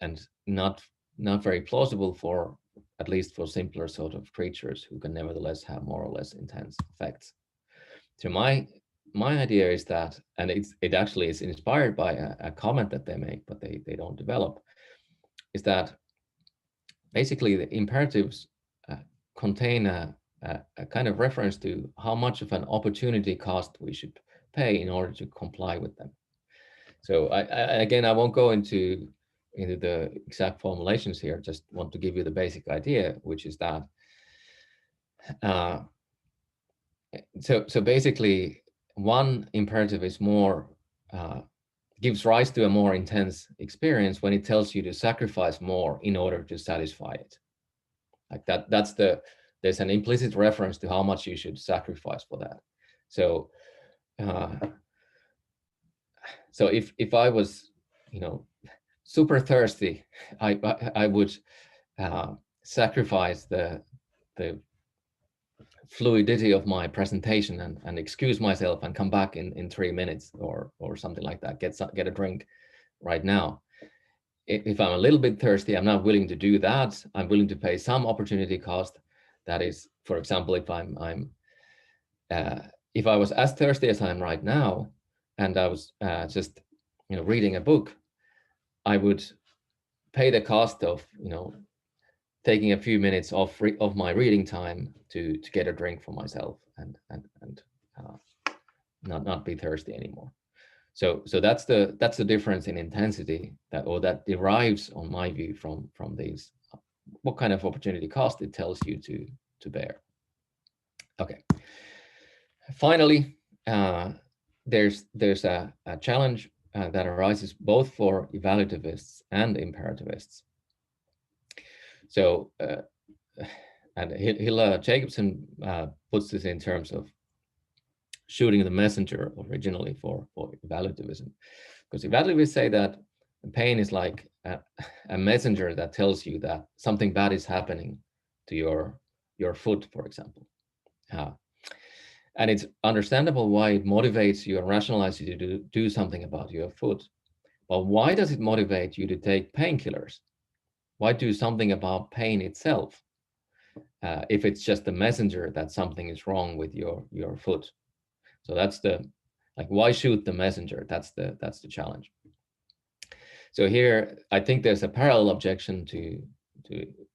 and not very plausible for, at least for simpler sort of creatures who can nevertheless have more or less intense effects. So my idea is that, and it actually is inspired by a comment that they make, but they don't develop, is that basically the imperatives contain a kind of reference to how much of an opportunity cost we should pay in order to comply with them. So again, I won't go into the exact formulations here, just want to give you the basic idea, which is that so basically one imperative is more gives rise to a more intense experience when it tells you to sacrifice more in order to satisfy it. Like there's an implicit reference to how much you should sacrifice for that. So so if I was, super thirsty, I would sacrifice the fluidity of my presentation and excuse myself and come back in 3 minutes or something like that, get a drink right now. If I'm a little bit thirsty, I'm not willing to do that. I'm willing to pay some opportunity cost. That is, for example, if if I was as thirsty as I am right now, and I was just reading a book, I would pay the cost of taking a few minutes of my reading time to get a drink for myself and not be thirsty anymore. So that's the difference in intensity that derives, on my view, from these, what kind of opportunity cost it tells you to bear. Okay. Finally, there's a challenge that arises both for evaluativists and imperativists. So and Hilla Jacobson puts this in terms of shooting the messenger originally for evaluativism, because evaluativists say that pain is like a messenger that tells you that something bad is happening to your foot, for example. And it's understandable why it motivates you and rationalizes you to do something about your foot. But why does it motivate you to take painkillers? Why do something about pain itself, if it's just a messenger that something is wrong with your foot? So that's why shoot the messenger? That's the challenge. So here, I think there's a parallel objection to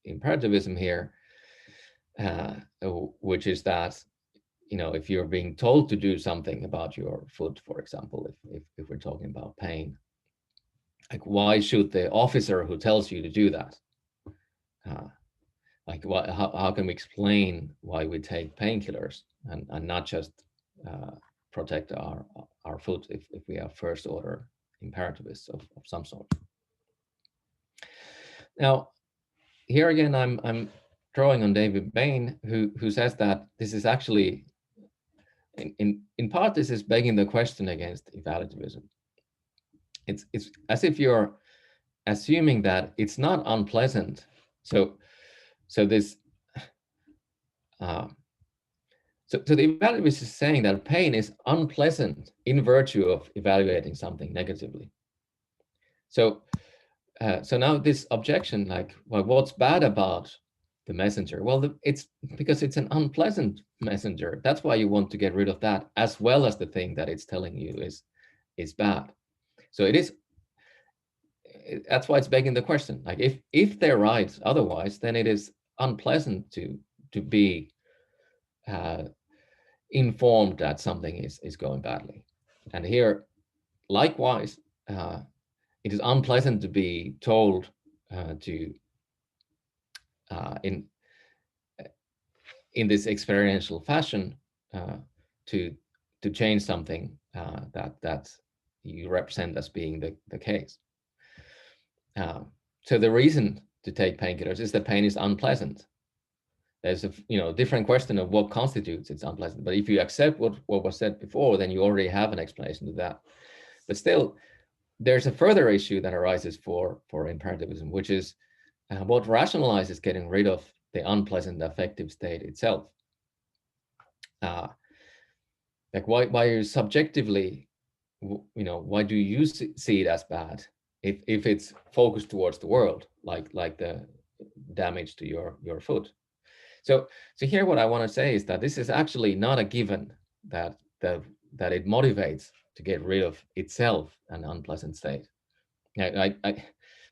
imperativism here, which is that if you're being told to do something about your foot, for example, if we're talking about pain, why should the officer who tells you to do that? How can we explain why we take painkillers and not just protect our foot if we have first order imperativists of some sort? Now, here again, I'm drawing on David Bain, who says that this is actually, in part, this is begging the question against evaluativism. It's as if you're assuming that it's not unpleasant. So this so the evaluativist is saying that pain is unpleasant in virtue of evaluating something negatively. So now this objection, well, what's bad about the messenger? Well, it's because it's an unpleasant messenger. That's why you want to get rid of that, as well as the thing that it's telling you is bad. So that's why it's begging the question. If they're right otherwise, then it is unpleasant to be informed that something is going badly. And here, likewise, it is unpleasant to be told to in this experiential fashion to change something that you represent as being the case. So the reason to take painkillers is that pain is unpleasant. There's a different question of what constitutes it's unpleasant. But if you accept what was said before, then you already have an explanation to that. But still, there's a further issue that arises for imperativism, which is what rationalizes getting rid of the unpleasant affective state itself. Why you subjectively, why do you see it as bad if it's focused towards the world, like the damage to your foot? So here what I want to say is that this is actually not a given that it motivates to get rid of itself an unpleasant state.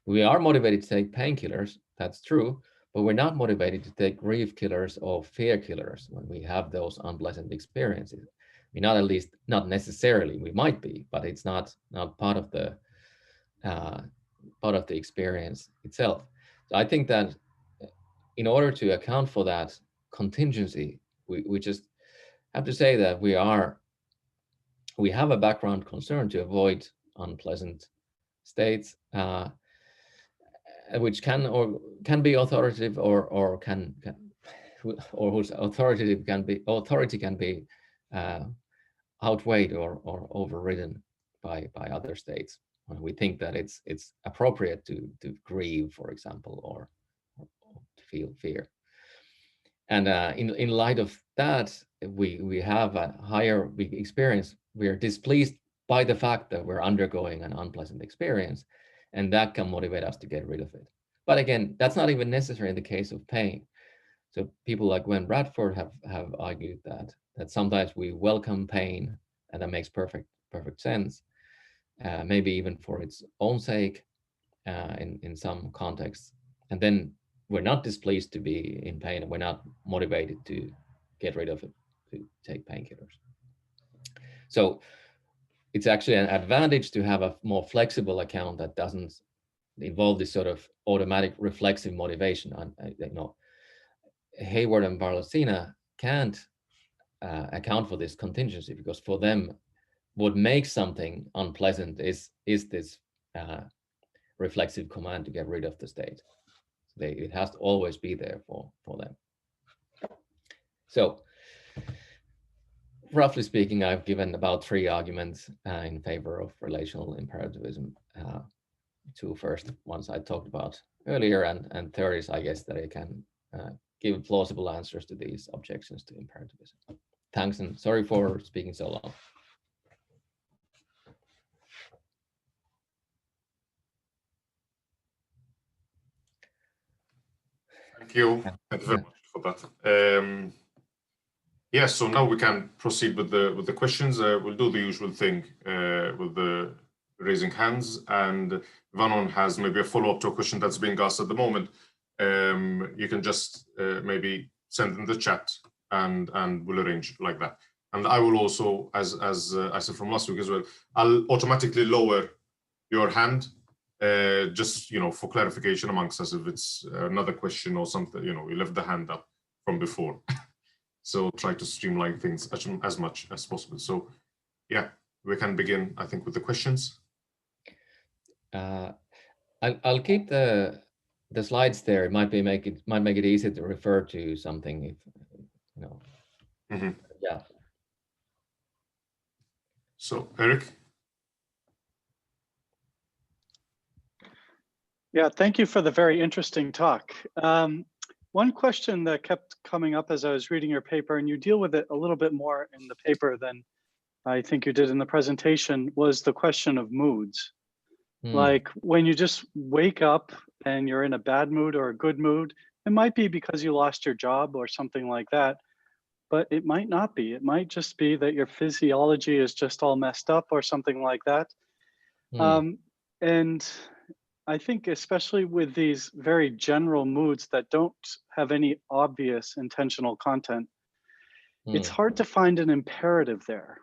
We are motivated to take painkillers, that's true, but we're not motivated to take grief killers or fear killers when we have those unpleasant experiences. Not at least, not necessarily. We might be, but it's not part of the experience itself. So I think that in order to account for that contingency, we just have to say that we have a background concern to avoid unpleasant states, which can be authoritative or whose authority can be outweighed or overridden by other states when we think that it's appropriate to grieve, for example, or to feel fear. And in light of that, we have a higher experience. We are displeased by the fact that we're undergoing an unpleasant experience, and that can motivate us to get rid of it. But again, that's not even necessary in the case of pain. So people like Gwen Bradford have argued that sometimes we welcome pain, and that makes perfect sense. maybe even for its own sake in some contexts. And then we're not displeased to be in pain, and we're not motivated to get rid of it, to take painkillers. So it's actually an advantage to have a more flexible account that doesn't involve this sort of automatic reflexive motivation. Hayward and Barlosina can't account for this contingency, because for them, what makes something unpleasant is this reflexive command to get rid of the state. It has to always be there for them. So roughly speaking, I've given about 3 arguments in favor of relational imperativism. 2 first ones I talked about earlier, and third is, I guess, that I can give plausible answers to these objections to imperativism. Thanks, and sorry for speaking so long. Thank you. Thank you very much for that. Yeah, so now we can proceed with the questions. We'll do the usual thing with the raising hands, and if anyone has maybe a follow-up to a question that's being asked at the moment, you can just maybe send in the chat, and we'll arrange like that. And I will also, as I said from last week as well, I'll automatically lower your hand, just for clarification amongst us if it's another question or something. We left the hand up from before. So try to streamline things as much as possible. So yeah, we can begin, I think, with the questions. I'll keep the slides there. It might make it easy to refer to something if Mm-hmm. Yeah. So Eric. Yeah, thank you for the very interesting talk. One question that kept coming up as I was reading your paper, and you deal with it a little bit more in the paper than I think you did in the presentation, was the question of moods. Like when you just wake up and you're in a bad mood or a good mood, it might be because you lost your job or something like that, but it might not be. It might just be that your physiology is just all messed up or something like that. And I think especially with these very general moods that don't have any obvious intentional content, it's hard to find an imperative there.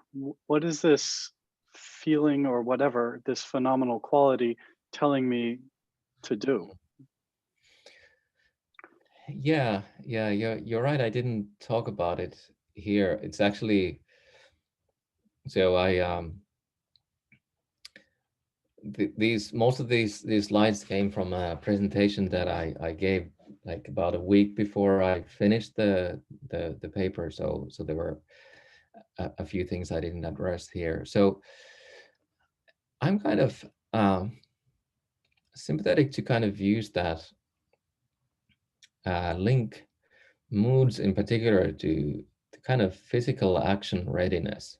What is this feeling or whatever, this phenomenal quality telling me to do? Yeah, you're right. I didn't talk about it here. It's actually, so most of these slides came from a presentation that I gave like about a week before I finished the paper. So there were a few things I didn't address here. So I'm kind of sympathetic to kind of views that link moods in particular to kind of physical action readiness,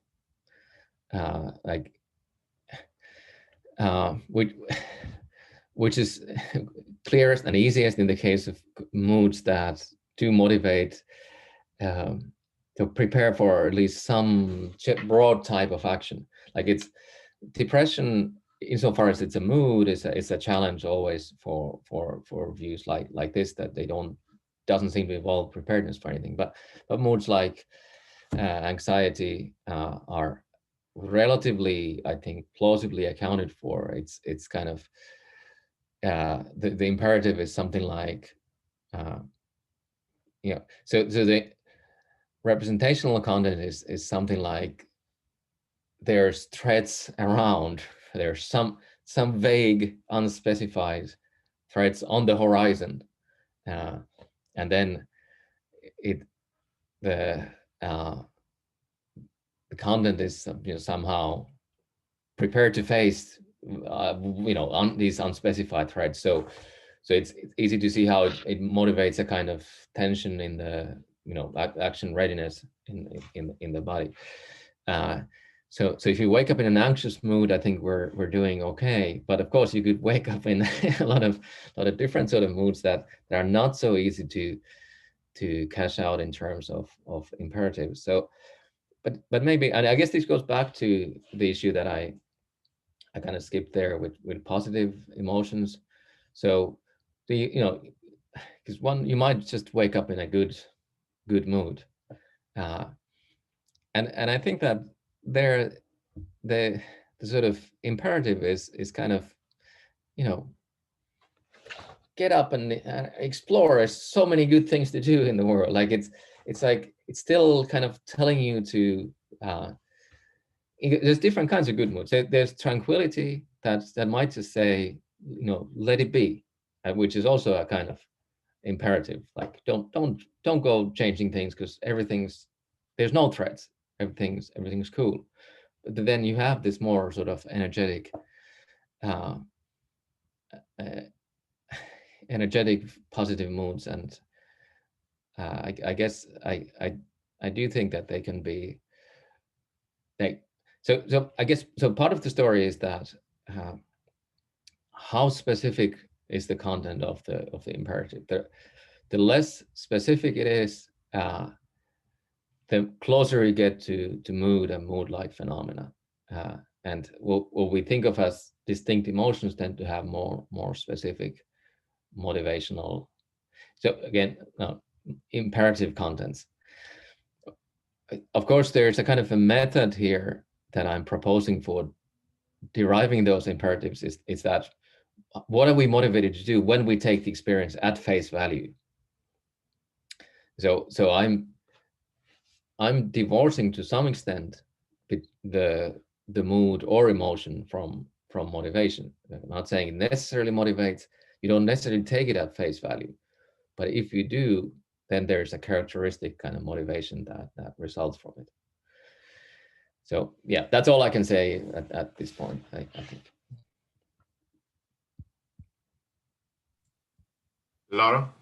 which is clearest and easiest in the case of moods that do motivate to prepare for at least some broad type of action. Like it's depression, insofar as it's a mood, is a challenge always for views like this, that they doesn't seem to involve preparedness for anything. But moods like anxiety are relatively, I think, plausibly accounted for. It's kind of the imperative is something like so the representational content is something like there's threats around, there's some vague unspecified threats on the horizon, and then the content is somehow prepared to face these unspecified threats. So it's easy to see how it motivates a kind of tension in the action readiness in the body. So if you wake up in an anxious mood, I think we're doing okay. But of course, you could wake up in a lot of different sort of moods that are not so easy to cash out in terms of imperatives. So, but maybe, and I guess this goes back to the issue that I I kind of skipped there with positive emotions. So because you might just wake up in a good mood, and I think that there the sort of imperative is kind of, get up and explore. There's so many good things to do in the world. Like it's like it's still kind of telling you to. There's different kinds of good moods. There's tranquility that might just say, let it be, which is also a kind of imperative. Like don't go changing things because there's no threats. Everything's cool. But then you have this more sort of energetic positive moods, and I guess I do think that they can be like so I guess so part of the story is that how specific is the content of the imperative. The less specific it is, the closer you get to mood and mood-like phenomena, and what we think of as distinct emotions tend to have more specific motivational, so again, imperative contents. Of course, there's a kind of a method here that I'm proposing for deriving those imperatives is that what are we motivated to do when we take the experience at face value? So I'm divorcing to some extent the mood or emotion from motivation. I'm not saying it necessarily motivates. You don't necessarily take it at face value, but if you do, then there's a characteristic kind of motivation that results from it. So yeah, that's all I can say at this point, I think. Lara?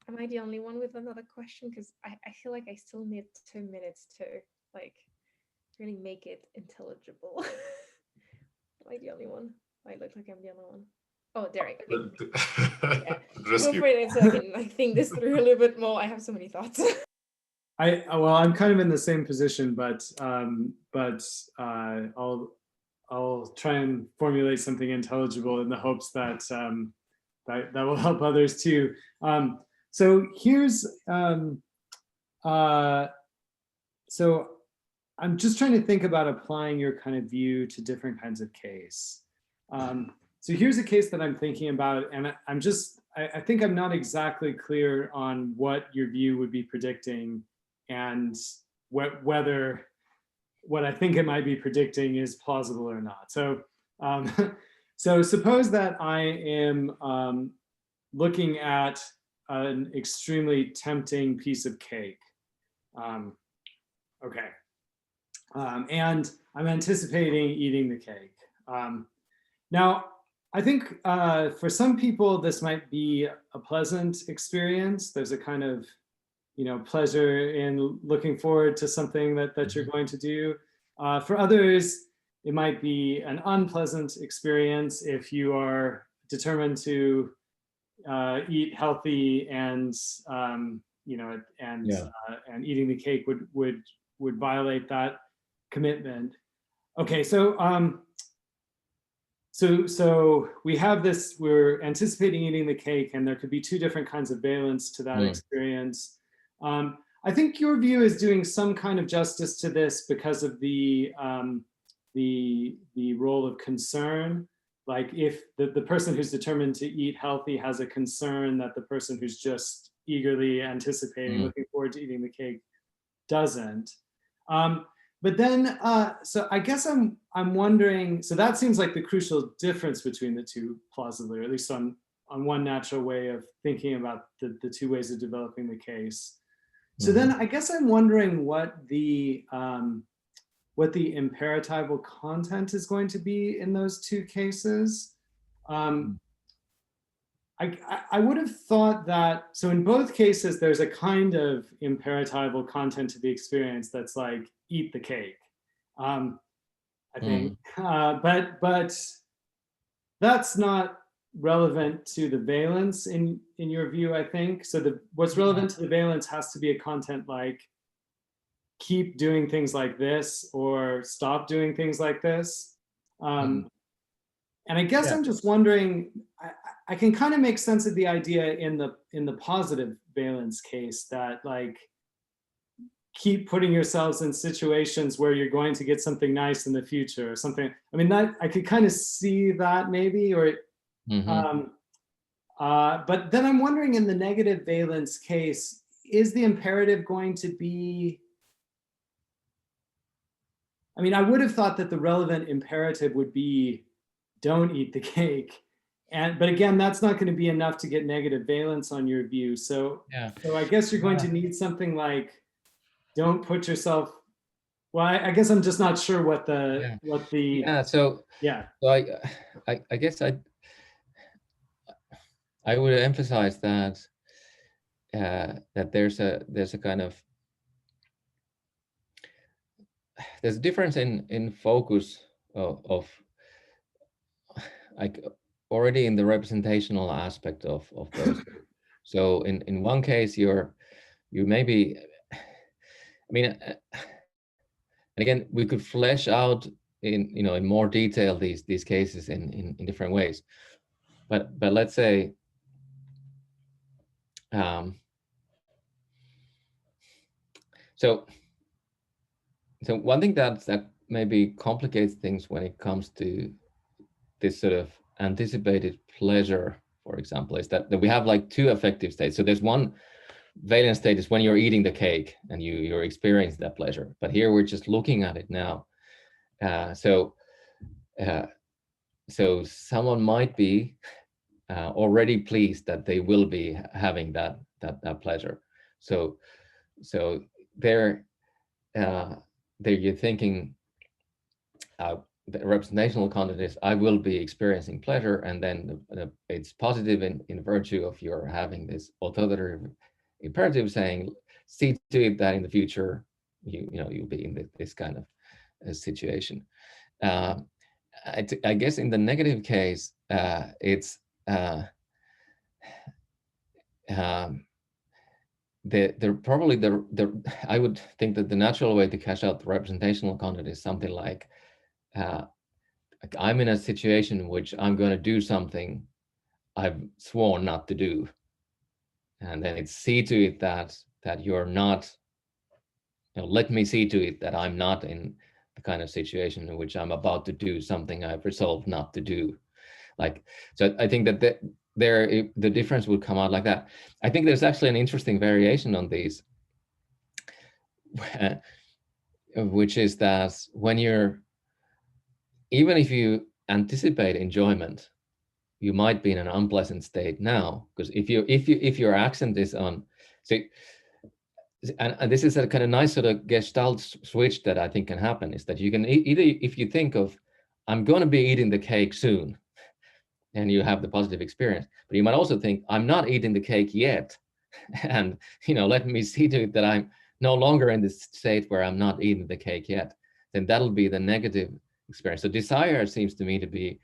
Am I the only one with another question? Because I feel like I still need 2 minutes to like really make it intelligible. Am I the only one? I look like I'm the only one. Oh, there I go. Yeah. Go for it so I can think this through a little bit more. I have so many thoughts. I'm kind of in the same position, but I'll try and formulate something intelligible in the hopes that that will help others too. So here's so I'm just trying to think about applying your kind of view to different kinds of case. So here's a case that I'm thinking about, and I think I'm not exactly clear on what your view would be predicting and whether what I think it might be predicting is plausible or not. So, so suppose that I am looking at an extremely tempting piece of cake. Okay. And I'm anticipating eating the cake. Now, I think for some people, this might be a pleasant experience. There's a kind of, pleasure in looking forward to something that you're going to do. For others, it might be an unpleasant experience if you are determined to eat healthy and and eating the cake would violate that commitment. Okay, so so we have this, we're anticipating eating the cake, and there could be two different kinds of valence to that experience. I think your view is doing some kind of justice to this because of the role of concern. Like if the person who's determined to eat healthy has a concern that the person who's just eagerly anticipating, looking forward to eating the cake doesn't. But then, so I guess I'm wondering, so that seems like the crucial difference between the two, plausibly, or at least on one natural way of thinking about the two ways of developing the case. So then I guess I'm wondering what the imperatival content is going to be in those two cases. I would have thought that, so in both cases, there's a kind of imperatival content to the experience that's like, eat the cake, I think. But that's not relevant to the valence in your view, I think. So what's relevant to the valence has to be a content like, keep doing things like this or stop doing things like this. And I guess I'm just wondering, I can kind of make sense of the idea in the positive valence case that like keep putting yourselves in situations where you're going to get something nice in the future or something. I mean, that I could kind of see that maybe, or but then I'm wondering in the negative valence case, is the imperative going to be, I mean, I would have thought that the relevant imperative would be don't eat the cake. But again, that's not going to be enough to get negative valence on your view. So I guess you're going to need something like, don't put yourself, well, I guess I'm just not sure what the, So I guess I would emphasize that that there's a kind of, there's a difference in focus of like already in the representational aspect of those. So in one case you maybe, I mean, and again, we could flesh out in more detail these cases in different ways, but let's say so one thing that maybe complicates things when it comes to this sort of anticipated pleasure, for example, is that we have like two affective states. So there's one valence state is when you're eating the cake and you're experiencing that pleasure. But here we're just looking at it now. So someone might be already pleased that they will be having that pleasure. So there you're thinking the representational content is I will be experiencing pleasure, and then it's positive in virtue of your having this authoritative imperative saying, see to it that in the future you'll be in this kind of situation. I guess in the negative case, it's probably I would think that the natural way to cash out the representational content is something like I'm in a situation in which I'm going to do something I've sworn not to do, and then it's see to it that you're not, let me see to it that I'm not in the kind of situation in which I'm about to do something I've resolved not to do. Like, so I think that the difference would come out like that. I think there's actually an interesting variation on these, which is that when even if you anticipate enjoyment, you might be in an unpleasant state now, because if your accent is on, so, and this is a kind of nice sort of gestalt switch that I think can happen, is that you can either, if you think of, I'm going to be eating the cake soon, and you have the positive experience, but you might also think, I'm not eating the cake yet, and let me see to it that I'm no longer in this state where I'm not eating the cake yet. Then that'll be the negative experience. So desire seems to me to be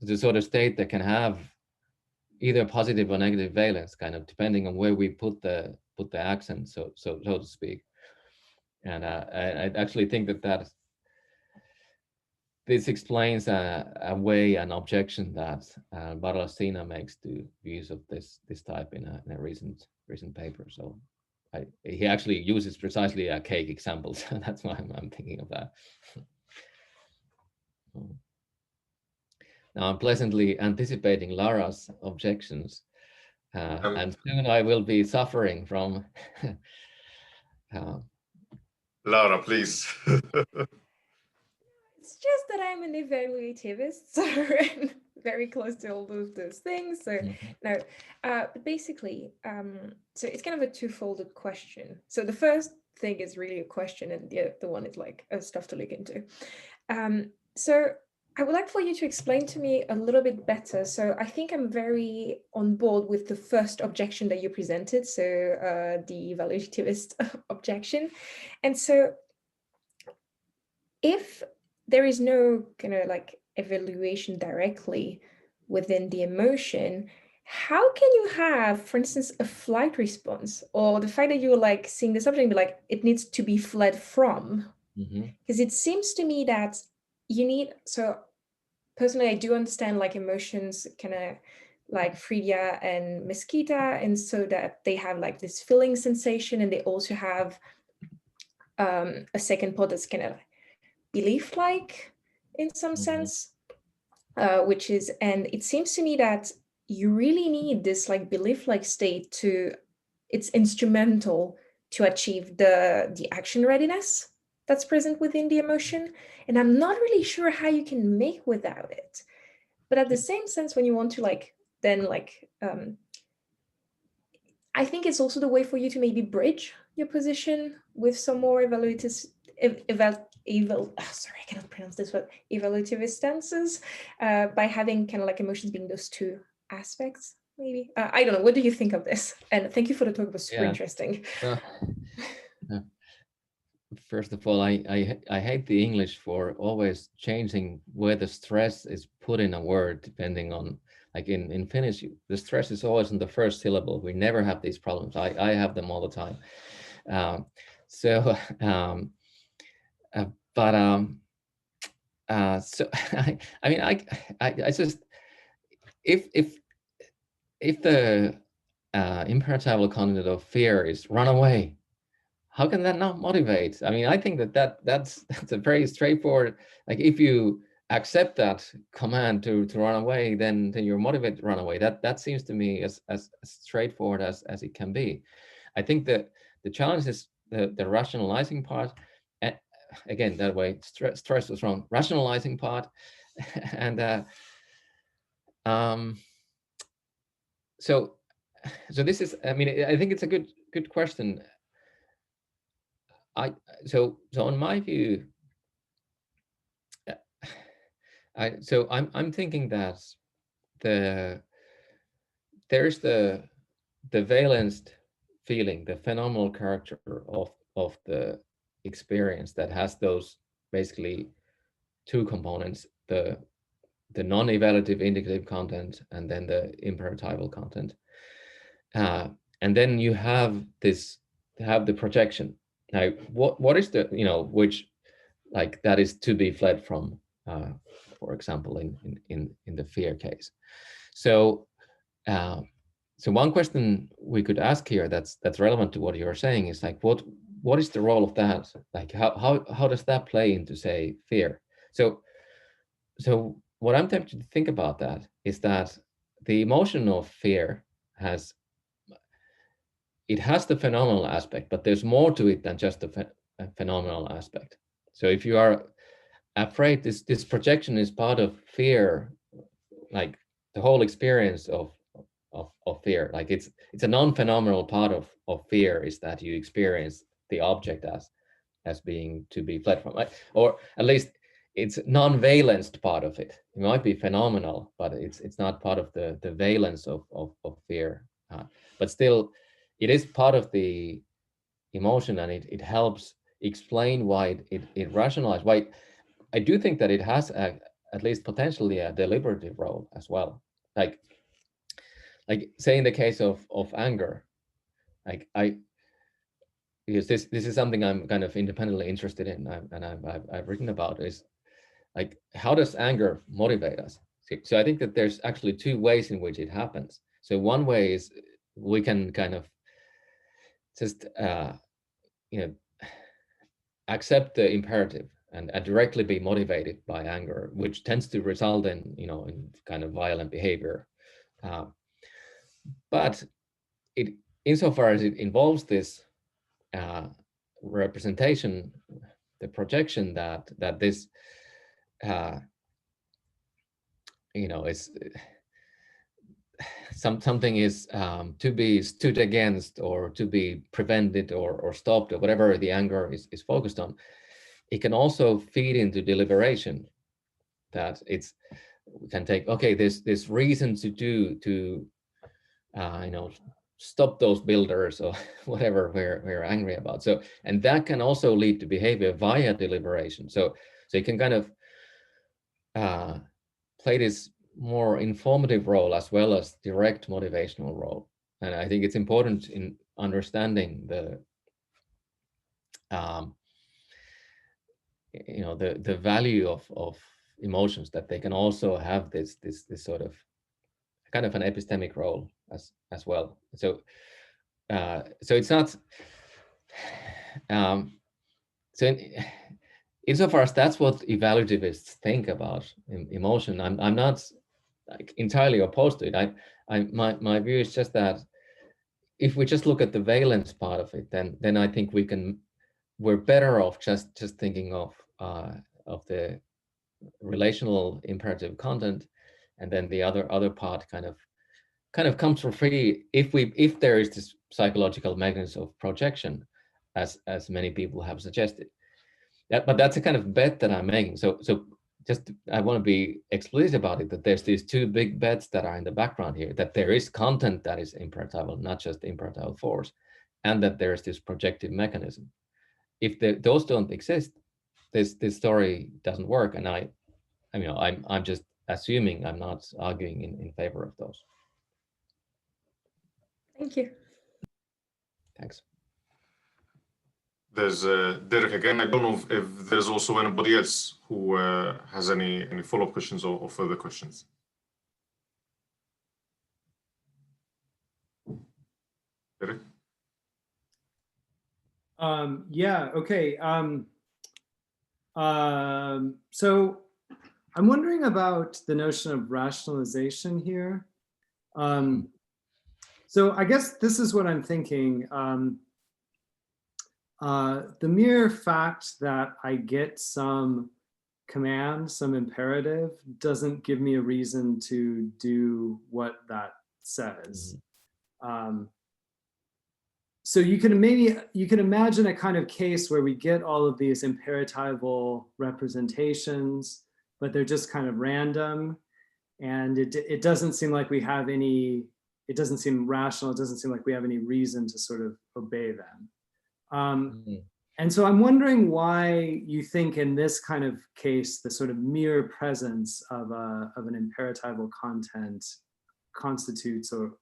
the sort of state that can have either positive or negative valence, kind of depending on where we put the accent, so to speak. And I actually think that this explains an objection that Barlastina makes to views of this type in a recent paper. So he actually uses precisely a cake example, so that's why I'm thinking of that. Now I'm pleasantly anticipating Lara's objections, and soon I will be suffering from. Lara, please. It's just that I'm an evaluativist, so I'm very close to all of those things. So no, but basically, so it's kind of a two-folded question. So the first thing is really a question, and the other one is like stuff to look into. So I would like for you to explain to me a little bit better. So I think I'm very on board with the first objection that you presented, so the evaluativist objection. And so if there is no kind of like evaluation directly within the emotion, how can you have, for instance, a flight response, or the fact that you're like seeing this object and be like, it needs to be fled from? Because it seems to me that you need, so personally, I do understand like emotions kind of like Frida and Mesquita, and so that they have like this feeling sensation, and they also have a second part that's kind of belief-like in some sense, which is, and it seems to me that you really need this like belief-like state to, it's instrumental to achieve the action readiness that's present within the emotion. And I'm not really sure how you can make without it. But at the same sense, when you want to like, then like, I think it's also the way for you to maybe bridge your position with some more sorry, I cannot pronounce this word, evaluativist stances, by having kind of like emotions being those two aspects, maybe. I don't know. What do you think of this? And thank you for the talk. It was super interesting. First of all, I hate the English for always changing where the stress is put in a word, depending on, like in Finnish, the stress is always in the first syllable. We never have these problems. I have them all the time. So I mean, I just, if the imperatival content of fear is run away, how can that not motivate? I mean, I think that's a very straightforward, like if you accept that command to run away, then you're motivated to run away. That seems to me as straightforward as it can be. I think that the challenge is the rationalizing part. And again, that way, stress was wrong. Rationalizing part, and so this is, I mean, I think it's a good question. So in my view, I'm thinking that there's the valenced feeling, the phenomenal character of the experience that has those basically two components, the non-evaluative indicative content and then the imperatival content. And then you have the projection. Now, what is the, which, like, that is to be fled from, for example, in the fear case. So one question we could ask here that's relevant to what you're saying is like, what is the role of that? Like, how does that play into, say, fear? So what I'm tempted to think about that is that the emotion of fear has the phenomenal aspect, but there's more to it than just the phenomenal aspect. So if you are afraid, this projection is part of fear, like the whole experience of fear. Like it's a non-phenomenal part of fear is that you experience the object as being to be fled from, or at least it's non-valenced part of it. It might be phenomenal, but it's not part of the valence of fear. But still, it is part of the emotion, and it helps explain why it rationalizes. Why I do think that it has at least potentially a deliberative role as well. Like say in the case of anger, like because this is something I'm kind of independently interested in, and I've written about, is like, how does anger motivate us? So I think that there's actually two ways in which it happens. So one way is we can kind of just accept the imperative and directly be motivated by anger, which tends to result in in kind of violent behavior. But it, insofar as it involves this representation, the projection that this is something is to be stood against or to be prevented or stopped, or whatever the anger is focused on. It can also feed into deliberation, that we can take, okay, this reason to stop those builders or whatever we're angry about. So, and that can also lead to behavior via deliberation. So you can kind of play this more informative role as well as direct motivational role. And I think it's important in understanding the the value of emotions, that they can also have this sort of kind of an epistemic role as well. So so it's not so insofar as that's what evaluativists think about emotion, I'm not like entirely opposed to it. My view is just that if we just look at the valence part of it, then I think we're better off just thinking of the relational imperative content, and then the other part kind of comes for free if there is this psychological mechanism of projection, as many people have suggested. But that's a kind of bet that I'm making. So just I want to be explicit about it, that there's these two big bets that are in the background here, that there is content that is imperatival, not just imperatival force, and that there's this projective mechanism. If those don't exist, this story doesn't work. And I'm just assuming, I'm not arguing in favor of those. Thank you. Thanks. There's Derek again. I don't know if there's also anybody else who has any follow-up questions or further questions. Derek? Yeah, okay. So I'm wondering about the notion of rationalization here. So I guess this is what I'm thinking. The mere fact that I get some command, some imperative, doesn't give me a reason to do what that says. So you can imagine a kind of case where we get all of these imperatival representations, but they're just kind of random, and it doesn't seem like we have any. It doesn't seem rational. It doesn't seem like we have any reason to sort of obey them. And so I'm wondering why you think in this kind of case, the sort of mere presence of an imperatival content constitutes or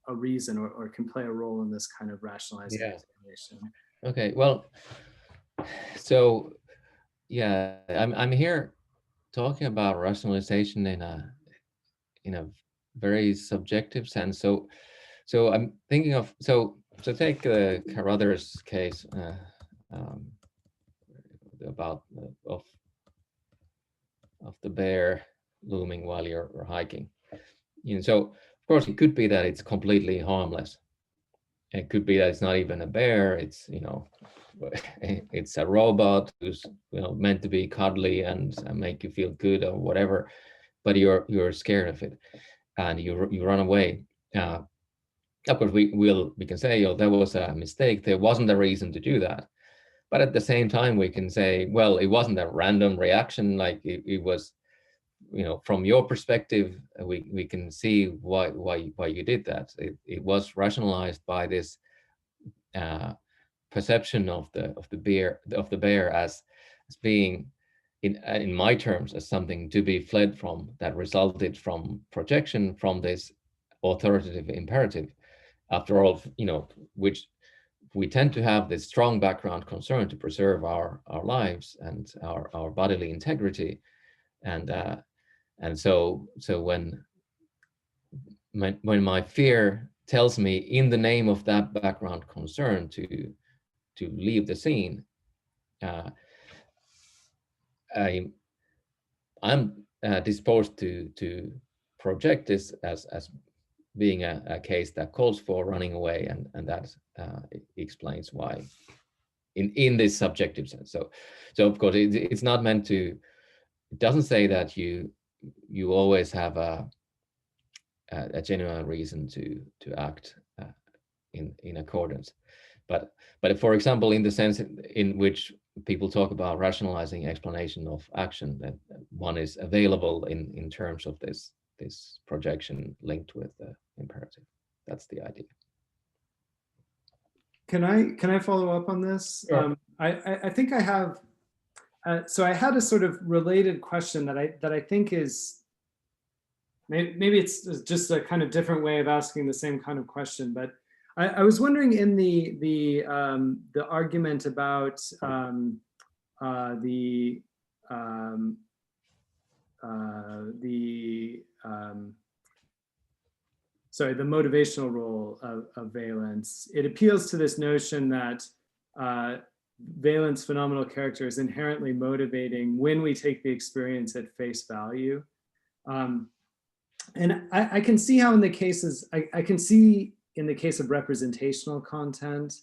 a reason or can play a role in this kind of rationalizing explanation. Okay, well, so yeah, I'm here talking about rationalization in a very subjective sense. So I'm thinking of so take Carruthers' case about of the bear looming while you're hiking. So of course it could be that it's completely harmless. It could be that it's not even a bear. It's it's a robot who's meant to be cuddly and make you feel good or whatever, but you're scared of it and you run away. Of course, we can say, that was a mistake. There wasn't a reason to do that. But at the same time, we can say, well, it wasn't a random reaction. Like it was, from your perspective, we can see why you did that. It was rationalized by this perception of the bear as being, in my terms, as something to be fled from, that resulted from projection from this authoritative imperative. After all, which we tend to have this strong background concern to preserve our lives and our bodily integrity, and so when my fear tells me in the name of that background concern to leave the scene, I'm disposed to project this as being a case that calls for running away, and that explains why in this subjective sense. So of course it's not meant to, it doesn't say that you always have a genuine reason to act in accordance, but for example, in the sense in which people talk about rationalizing explanation of action, that one is available in terms of this projection linked with the imperative. That's the idea. Can I follow up on this? Sure. I think I have. So I had a sort of related question that I think is maybe it's just a kind of different way of asking the same kind of question, but I was wondering in the argument about the motivational role of valence. It appeals to this notion that valence phenomenal character is inherently motivating when we take the experience at face value. And I can see how in the cases, I can see in the case of representational content,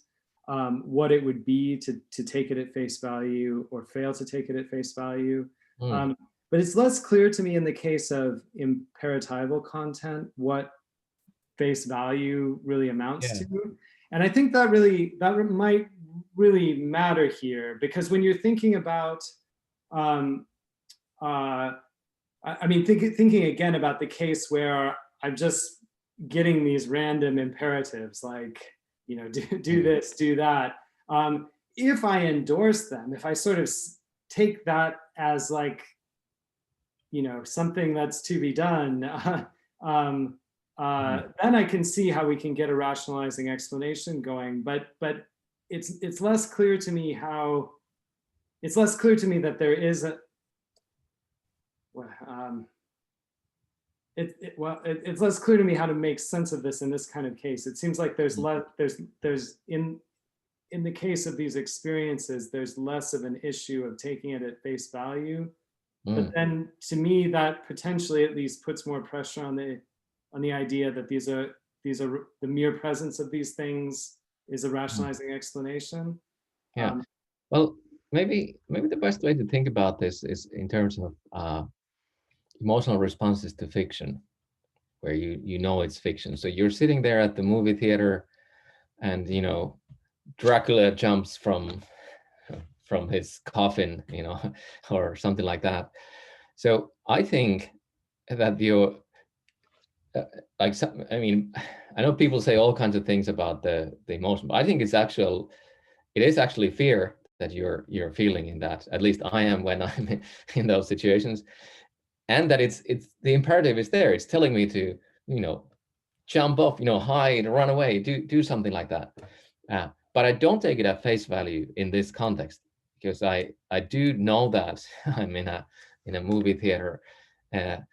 what it would be to take it at face value or fail to take it at face value. But it's less clear to me in the case of imperatival content, what face value really amounts to. And I think that might really matter here, because when you're thinking about, thinking again about the case where I'm just getting these random imperatives like, do this, do that. If I endorse them, if I sort of take that as like, something that's to be done, then I can see how we can get a rationalizing explanation going. But it's less clear to me how. It's less clear to me that there is a. It's less clear to me how to make sense of this in this kind of case. It seems like there's in the case of these experiences, there's less of an issue of taking it at face value. But then to me, that potentially at least puts more pressure on the idea that these are the mere presence of these things is a rationalizing explanation. Well, maybe the best way to think about this is in terms of emotional responses to fiction, where you know it's fiction. So you're sitting there at the movie theater, and Dracula jumps from his coffin, or something like that. So I think that I know people say all kinds of things about the emotion, but I think it is actually fear that you're feeling in that. At least I am when I'm in those situations, and that it's the imperative is there. It's telling me to jump off, hide, run away, do something like that. But I don't take it at face value in this context, because I do know that I'm in a movie theater, and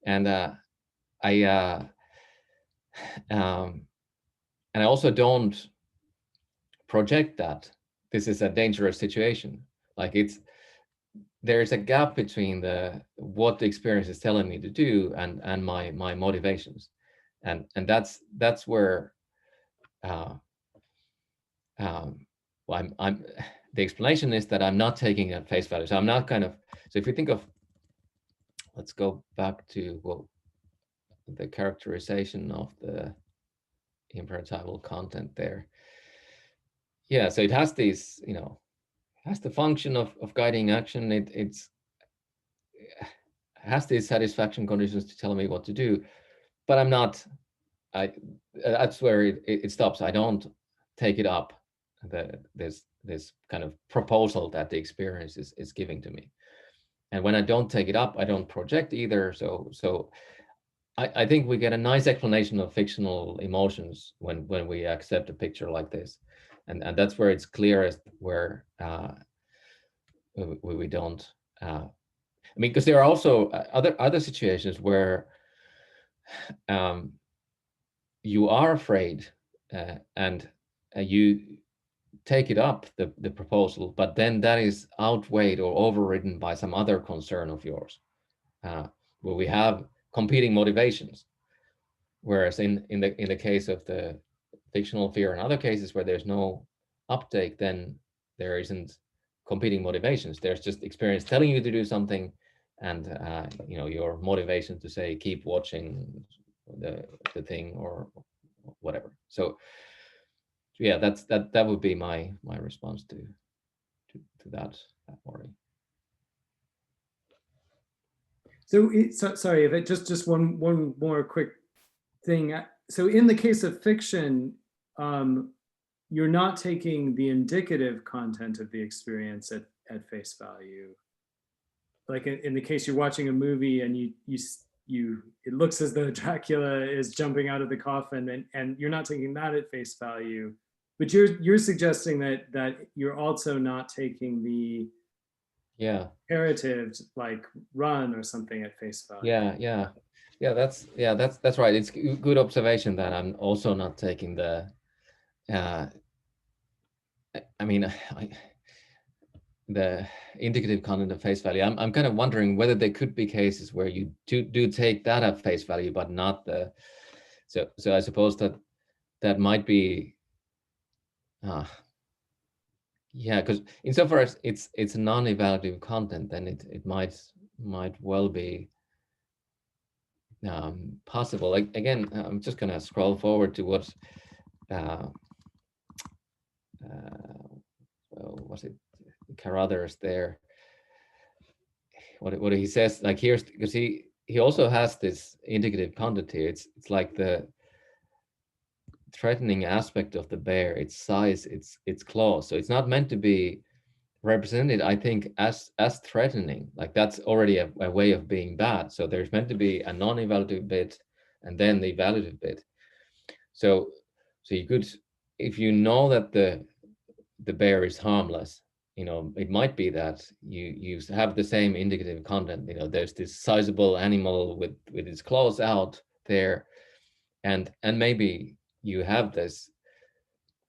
I also don't project that this is a dangerous situation. Like there's a gap between what the experience is telling me to do and my motivations, and that's where the explanation is that I'm not taking it at face value. So I'm not so if you think of, let's go back to the characterization of the imperatival content there. Yeah, so it has these, has the function of guiding action. It has these satisfaction conditions to tell me what to do, but I'm not. That's where it stops. I don't take it up. This kind of proposal that the experience is giving to me, and when I don't take it up, I don't project either. So I think we get a nice explanation of fictional emotions when we accept a picture like this, and that's where it's clearest where we don't. Because there are also other situations where you are afraid and you take it up, the proposal, but then that is outweighed or overridden by some other concern of yours, where we have competing motivations. Whereas in the case of the fictional fear and other cases where there's no uptake, then there isn't competing motivations. There's just experience telling you to do something, and your motivation to say keep watching the thing or whatever. So yeah, that would be my response to that worry. So sorry, if it just one more quick thing. So in the case of fiction, you're not taking the indicative content of the experience at face value. Like in the case you're watching a movie and you it looks as though Dracula is jumping out of the coffin, and you're not taking that at face value, but you're suggesting that you're also not taking the imperative like run or something at face value. That's right. It's a good observation that I'm also not taking the the indicative content at face value. I'm kind of wondering whether there could be cases where you do take that at face value, but not the. So I suppose that might be. Because insofar as it's non-evaluative content, then it might well be possible. Like again, I'm just gonna scroll forward to what was it Carruthers there, what he says, like here's, because he also has this indicative content here. It's like the threatening aspect of the bear, its size, its claws. So it's not meant to be represented, I think, as threatening. Like that's already a way of being bad. So there's meant to be a non-evaluative bit and then the evaluative bit. So you could, if you know that the bear is harmless, it might be that you have the same indicative content. There's this sizable animal with its claws out there, and maybe you have this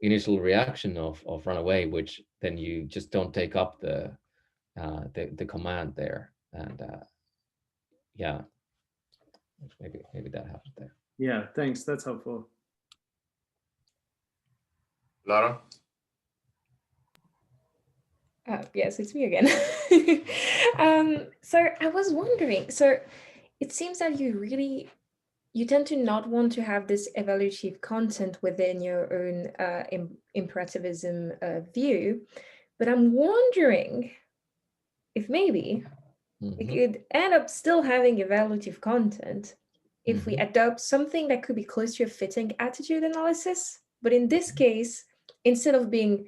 initial reaction of run away, which then you just don't take up the command there, and maybe that happens there. Yeah, thanks. That's helpful. Lara? Yes, it's me again. So I was wondering, so it seems that you tend to not want to have this evaluative content within your own imperativism view, but I'm wondering if maybe we could end up still having evaluative content if we adopt something that could be close to a fitting attitude analysis. But in this case, instead of being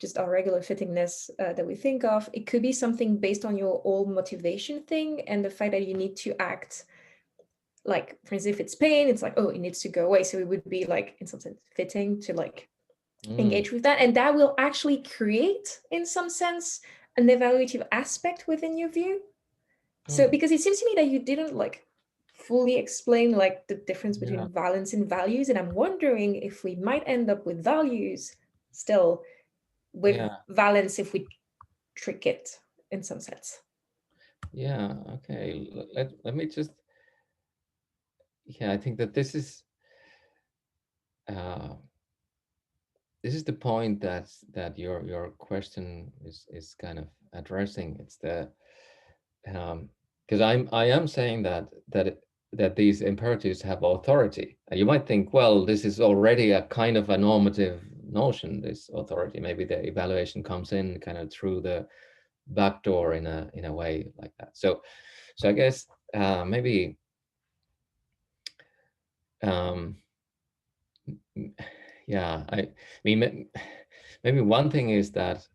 just our regular fittingness that we think of, it could be something based on your old motivation thing and the fact that you need to act. Like, for instance, if it's pain, it's like, oh, it needs to go away. So it would be like, in some sense, fitting to like engage with that. And that will actually create, in some sense, an evaluative aspect within your view. So because it seems to me that you didn't like fully explain like the difference between valence and values. And I'm wondering if we might end up with values still with valence if we trick it in some sense. Yeah, okay. Let me just, I think that this is the point that your question is kind of addressing. It's the because I am saying that these imperatives have authority. And you might think, well, this is already a kind of a normative notion, this authority. Maybe the evaluation comes in kind of through the back door in a way like that. So I guess maybe I mean, maybe one thing is that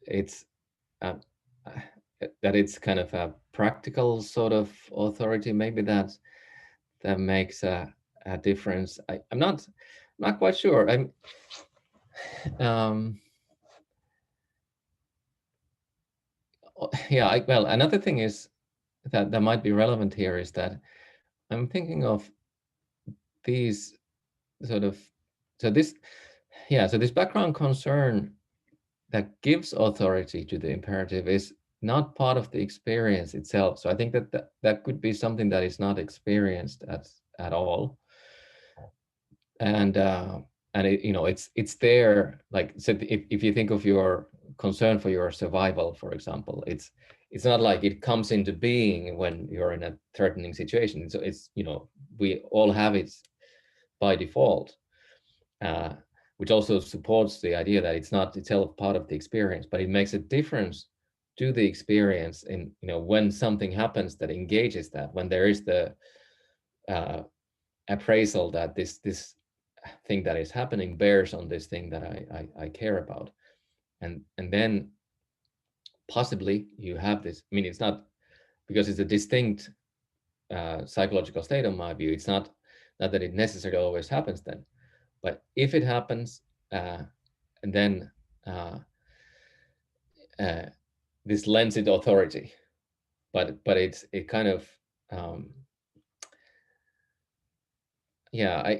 it's kind of a practical sort of authority. Maybe that makes a difference. I'm not quite sure. Well, another thing is that might be relevant here is that I'm thinking of these sort of, so this background concern that gives authority to the imperative is not part of the experience itself. So I think that could be something that is not experienced at all, and it, it's there. Like, so if you think of your concern for your survival, for example, it's not like it comes into being when you're in a threatening situation. So it's we all have it by default, which also supports the idea that it's not itself part of the experience, but it makes a difference to the experience in when something happens that engages that, when there is the appraisal that this thing that is happening bears on this thing that I care about, and then possibly you have this. I mean, it's not because it's a distinct psychological state of my view. It's not that it necessarily always happens then, but if it happens, and then this lends it authority, but it kind of yeah,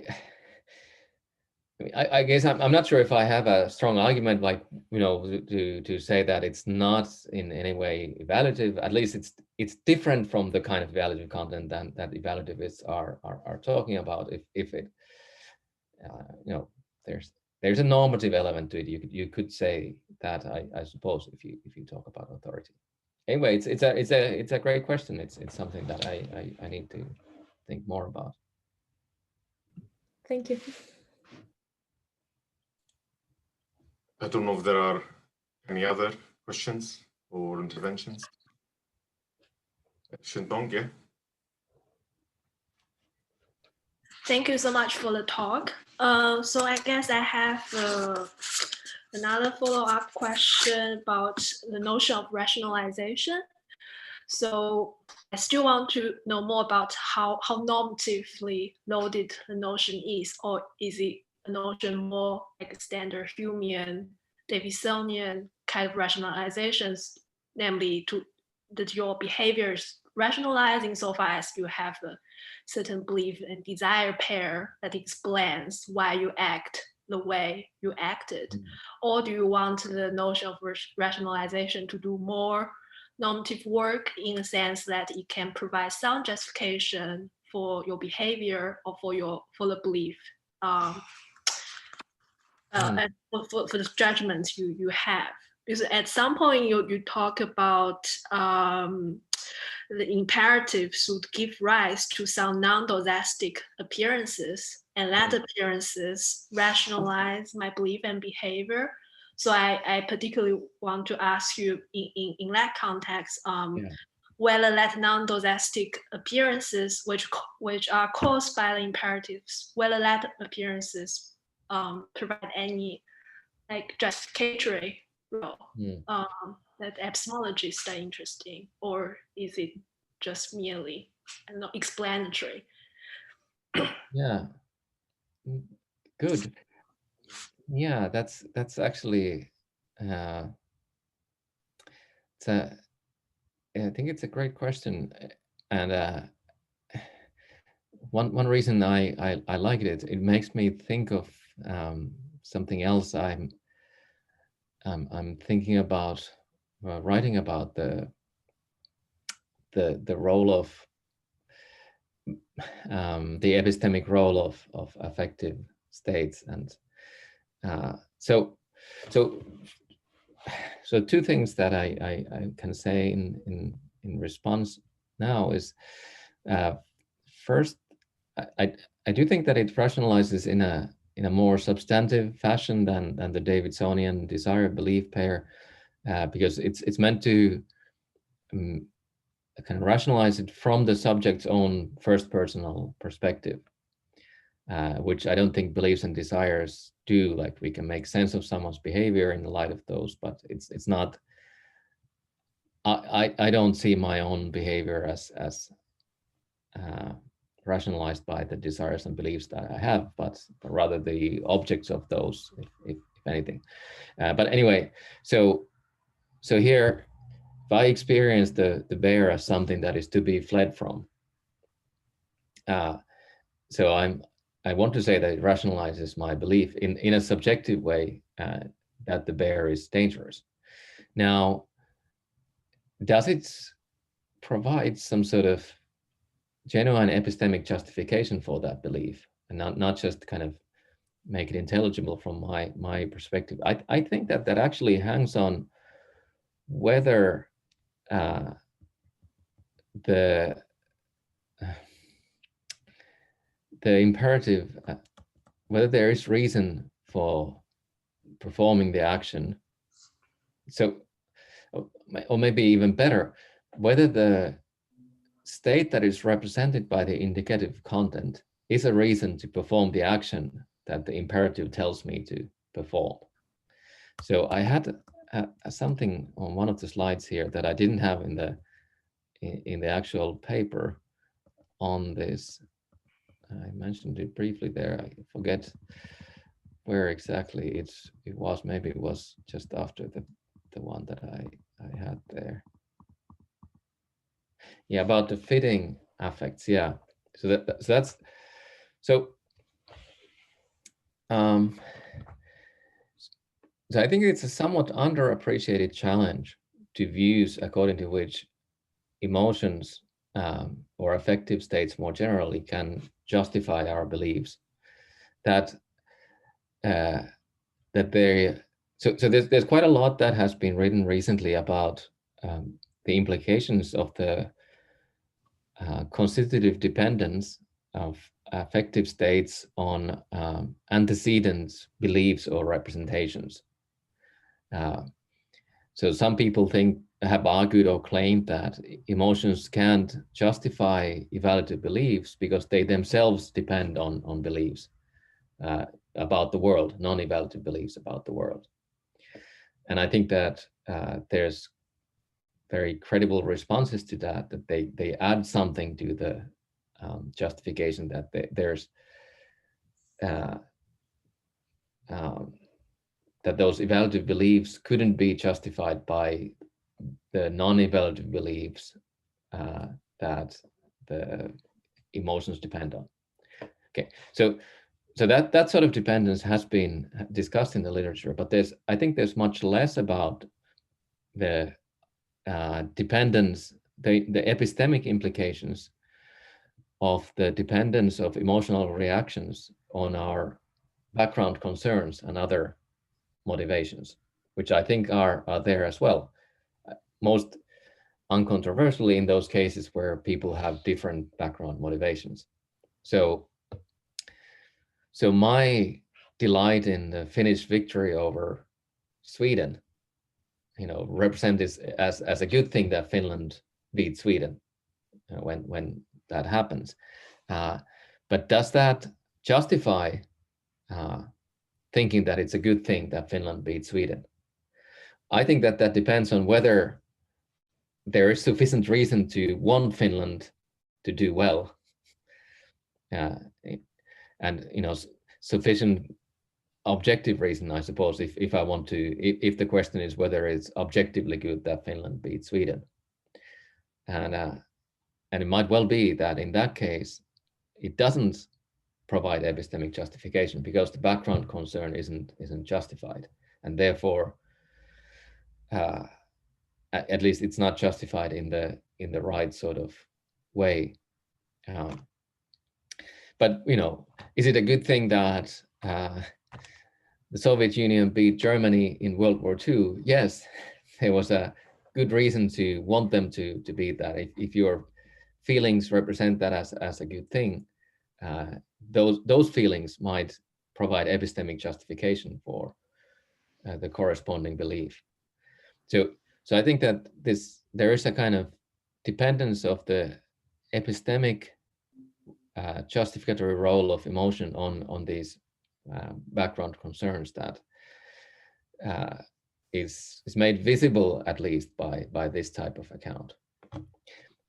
I guess I'm not sure if I have a strong argument, like, to say that it's not in any way evaluative. At least it's different from the kind of evaluative content that evaluativists are talking about. If it, there's a normative element to it. You could say that, I suppose, if you talk about authority. Anyway, it's a great question. It's something that I need to think more about. Thank you. I don't know if there are any other questions or interventions. Shintong, yeah. Thank you so much for the talk. So I guess I have another follow-up question about the notion of rationalization. So I still want to know more about how normatively loaded the notion is, or is it a notion more like a standard Humean, Davisonian kind of rationalizations, namely that your behaviors rationalizing so far as you have a certain belief and desire pair that explains why you act the way you acted? Or do you want the notion of rationalization to do more normative work in a sense that it can provide some justification for your behavior or for the belief, and for the judgments you have? Because at some point you talk about the imperatives should give rise to some non-dodastic appearances, and that appearances rationalize my belief and behavior. So I particularly want to ask you in that context, whether that non-dodastic appearances which are caused by the imperatives, whether that appearances provide any like justificatory role. That epistemology is that interesting, or is it just merely explanatory? Yeah, good. Yeah, that's actually I think it's a great question, and one reason I like it, it makes me think of something else I'm thinking about, writing about the role of the epistemic role of affective states, and so two things that I can say in response now is, first, I do think that it rationalizes in a more substantive fashion than the Davidsonian desire belief pair, because it's meant to kind of rationalize it from the subject's own first personal perspective, which I don't think beliefs and desires do. Like, we can make sense of someone's behavior in the light of those, but it's not. I don't see my own behavior as rationalized by the desires and beliefs that I have, but rather the objects of those, if anything. But anyway, so here, if I experience the bear as something that is to be fled from, so I want to say that it rationalizes my belief in a subjective way, that the bear is dangerous. Now, does it provide some sort of genuine epistemic justification for that belief, and not just kind of make it intelligible from my perspective? I think that actually hangs on whether the imperative, whether there is reason for performing the action. So, or maybe even better, whether the state that is represented by the indicative content is a reason to perform the action that the imperative tells me to perform. So I had something on one of the slides here that I didn't have in the actual paper, on this. I mentioned it briefly there. I forget where exactly it was. Maybe it was just after the one that I had there. Yeah, about the fitting affects. Yeah, so that's so. So I think it's a somewhat underappreciated challenge to views according to which emotions or affective states more generally can justify our beliefs. That there's quite a lot that has been written recently about the implications of the constitutive dependence of affective states on antecedent beliefs or representations. So some people have argued or claimed that emotions can't justify evaluative beliefs because they themselves depend on beliefs about the world, non-evaluative beliefs about the world. And I think that there's very credible responses to that they add something to the justification that there's that those evaluative beliefs couldn't be justified by the non-evaluative beliefs that the emotions depend on. Okay, so that sort of dependence has been discussed in the literature, but I think there's much less about the dependence, the epistemic implications of the dependence of emotional reactions on our background concerns and other motivations, which I think are there as well. Most uncontroversially in those cases where people have different background motivations. So my delight in the Finnish victory over Sweden, represent this as a good thing that Finland beat Sweden when that happens. But does that justify thinking that it's a good thing that Finland beat Sweden? I think that depends on whether there is sufficient reason to want Finland to do well, and sufficient objective reason, I suppose, if I want to, if the question is whether it's objectively good that Finland beat Sweden, and it might well be that in that case it doesn't provide epistemic justification because the background concern isn't justified, and therefore at least it's not justified in the right sort of way. But is it a good thing that the Soviet Union beat Germany in World War II? Yes, there was a good reason to want them to beat that. If your feelings represent that as a good thing, those feelings might provide epistemic justification for the corresponding belief. So I think that there is a kind of dependence of the epistemic justificatory role of emotion on these background concerns that is made visible at least by this type of account. I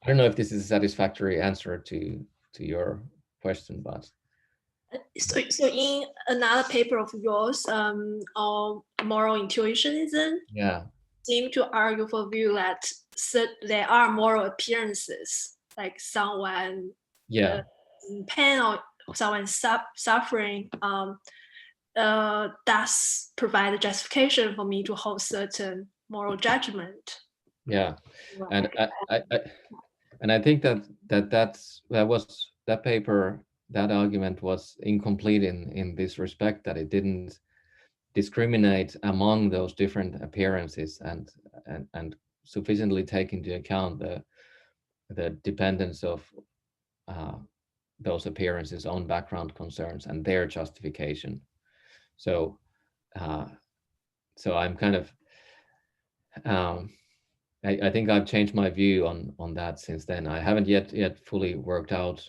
don't know if this is a satisfactory answer to your question, but so in another paper of yours on moral intuitionism, seem to argue for view that there are moral appearances, like someone in pain or someone suffering, does provide a justification for me to hold certain moral judgment. Yeah, and I think that paper, that argument was incomplete in this respect, that it didn't discriminate among those different appearances and sufficiently take into account the dependence of those appearances on background concerns and their justification. So I'm kind of I think I've changed my view on that since then. I haven't yet fully worked out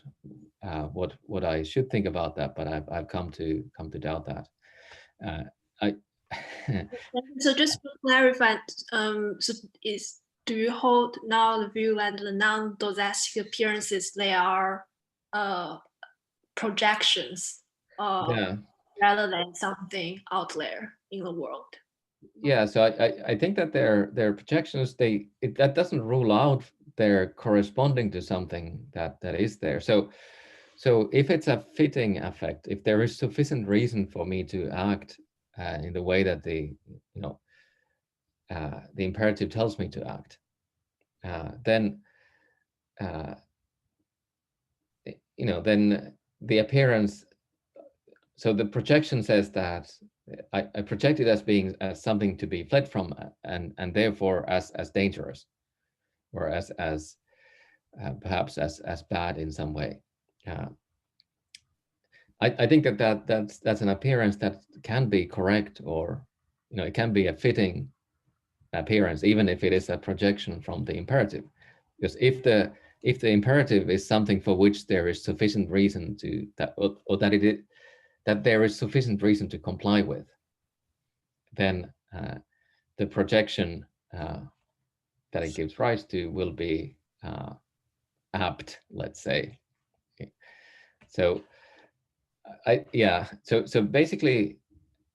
what I should think about that, but I've come to doubt that. So just to clarify, do you hold now the view that the non-dodastic appearances, they are projections Yeah. rather than something out there in the world. Yeah, so I think that their projections, that doesn't rule out their corresponding to something that is there. So if it's a fitting affect, if there is sufficient reason for me to act in the way that the imperative tells me to act, then then the appearance. So the projection says that I project it as being as something to be fled from, and therefore as dangerous, or as perhaps as bad in some way. I think that's an appearance that can be correct, or it can be a fitting appearance, even if it is a projection from the imperative. Because if the imperative is something for which there is sufficient reason to that there is sufficient reason to comply with, then the projection that it gives rise to will be apt, let's say. So so basically,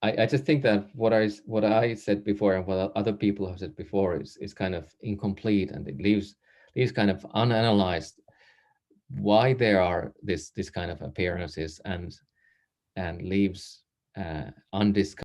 I just think that what I said before and what other people have said before is kind of incomplete, and it leaves kind of unanalyzed why there are this kind of appearances, and leaves undiscussed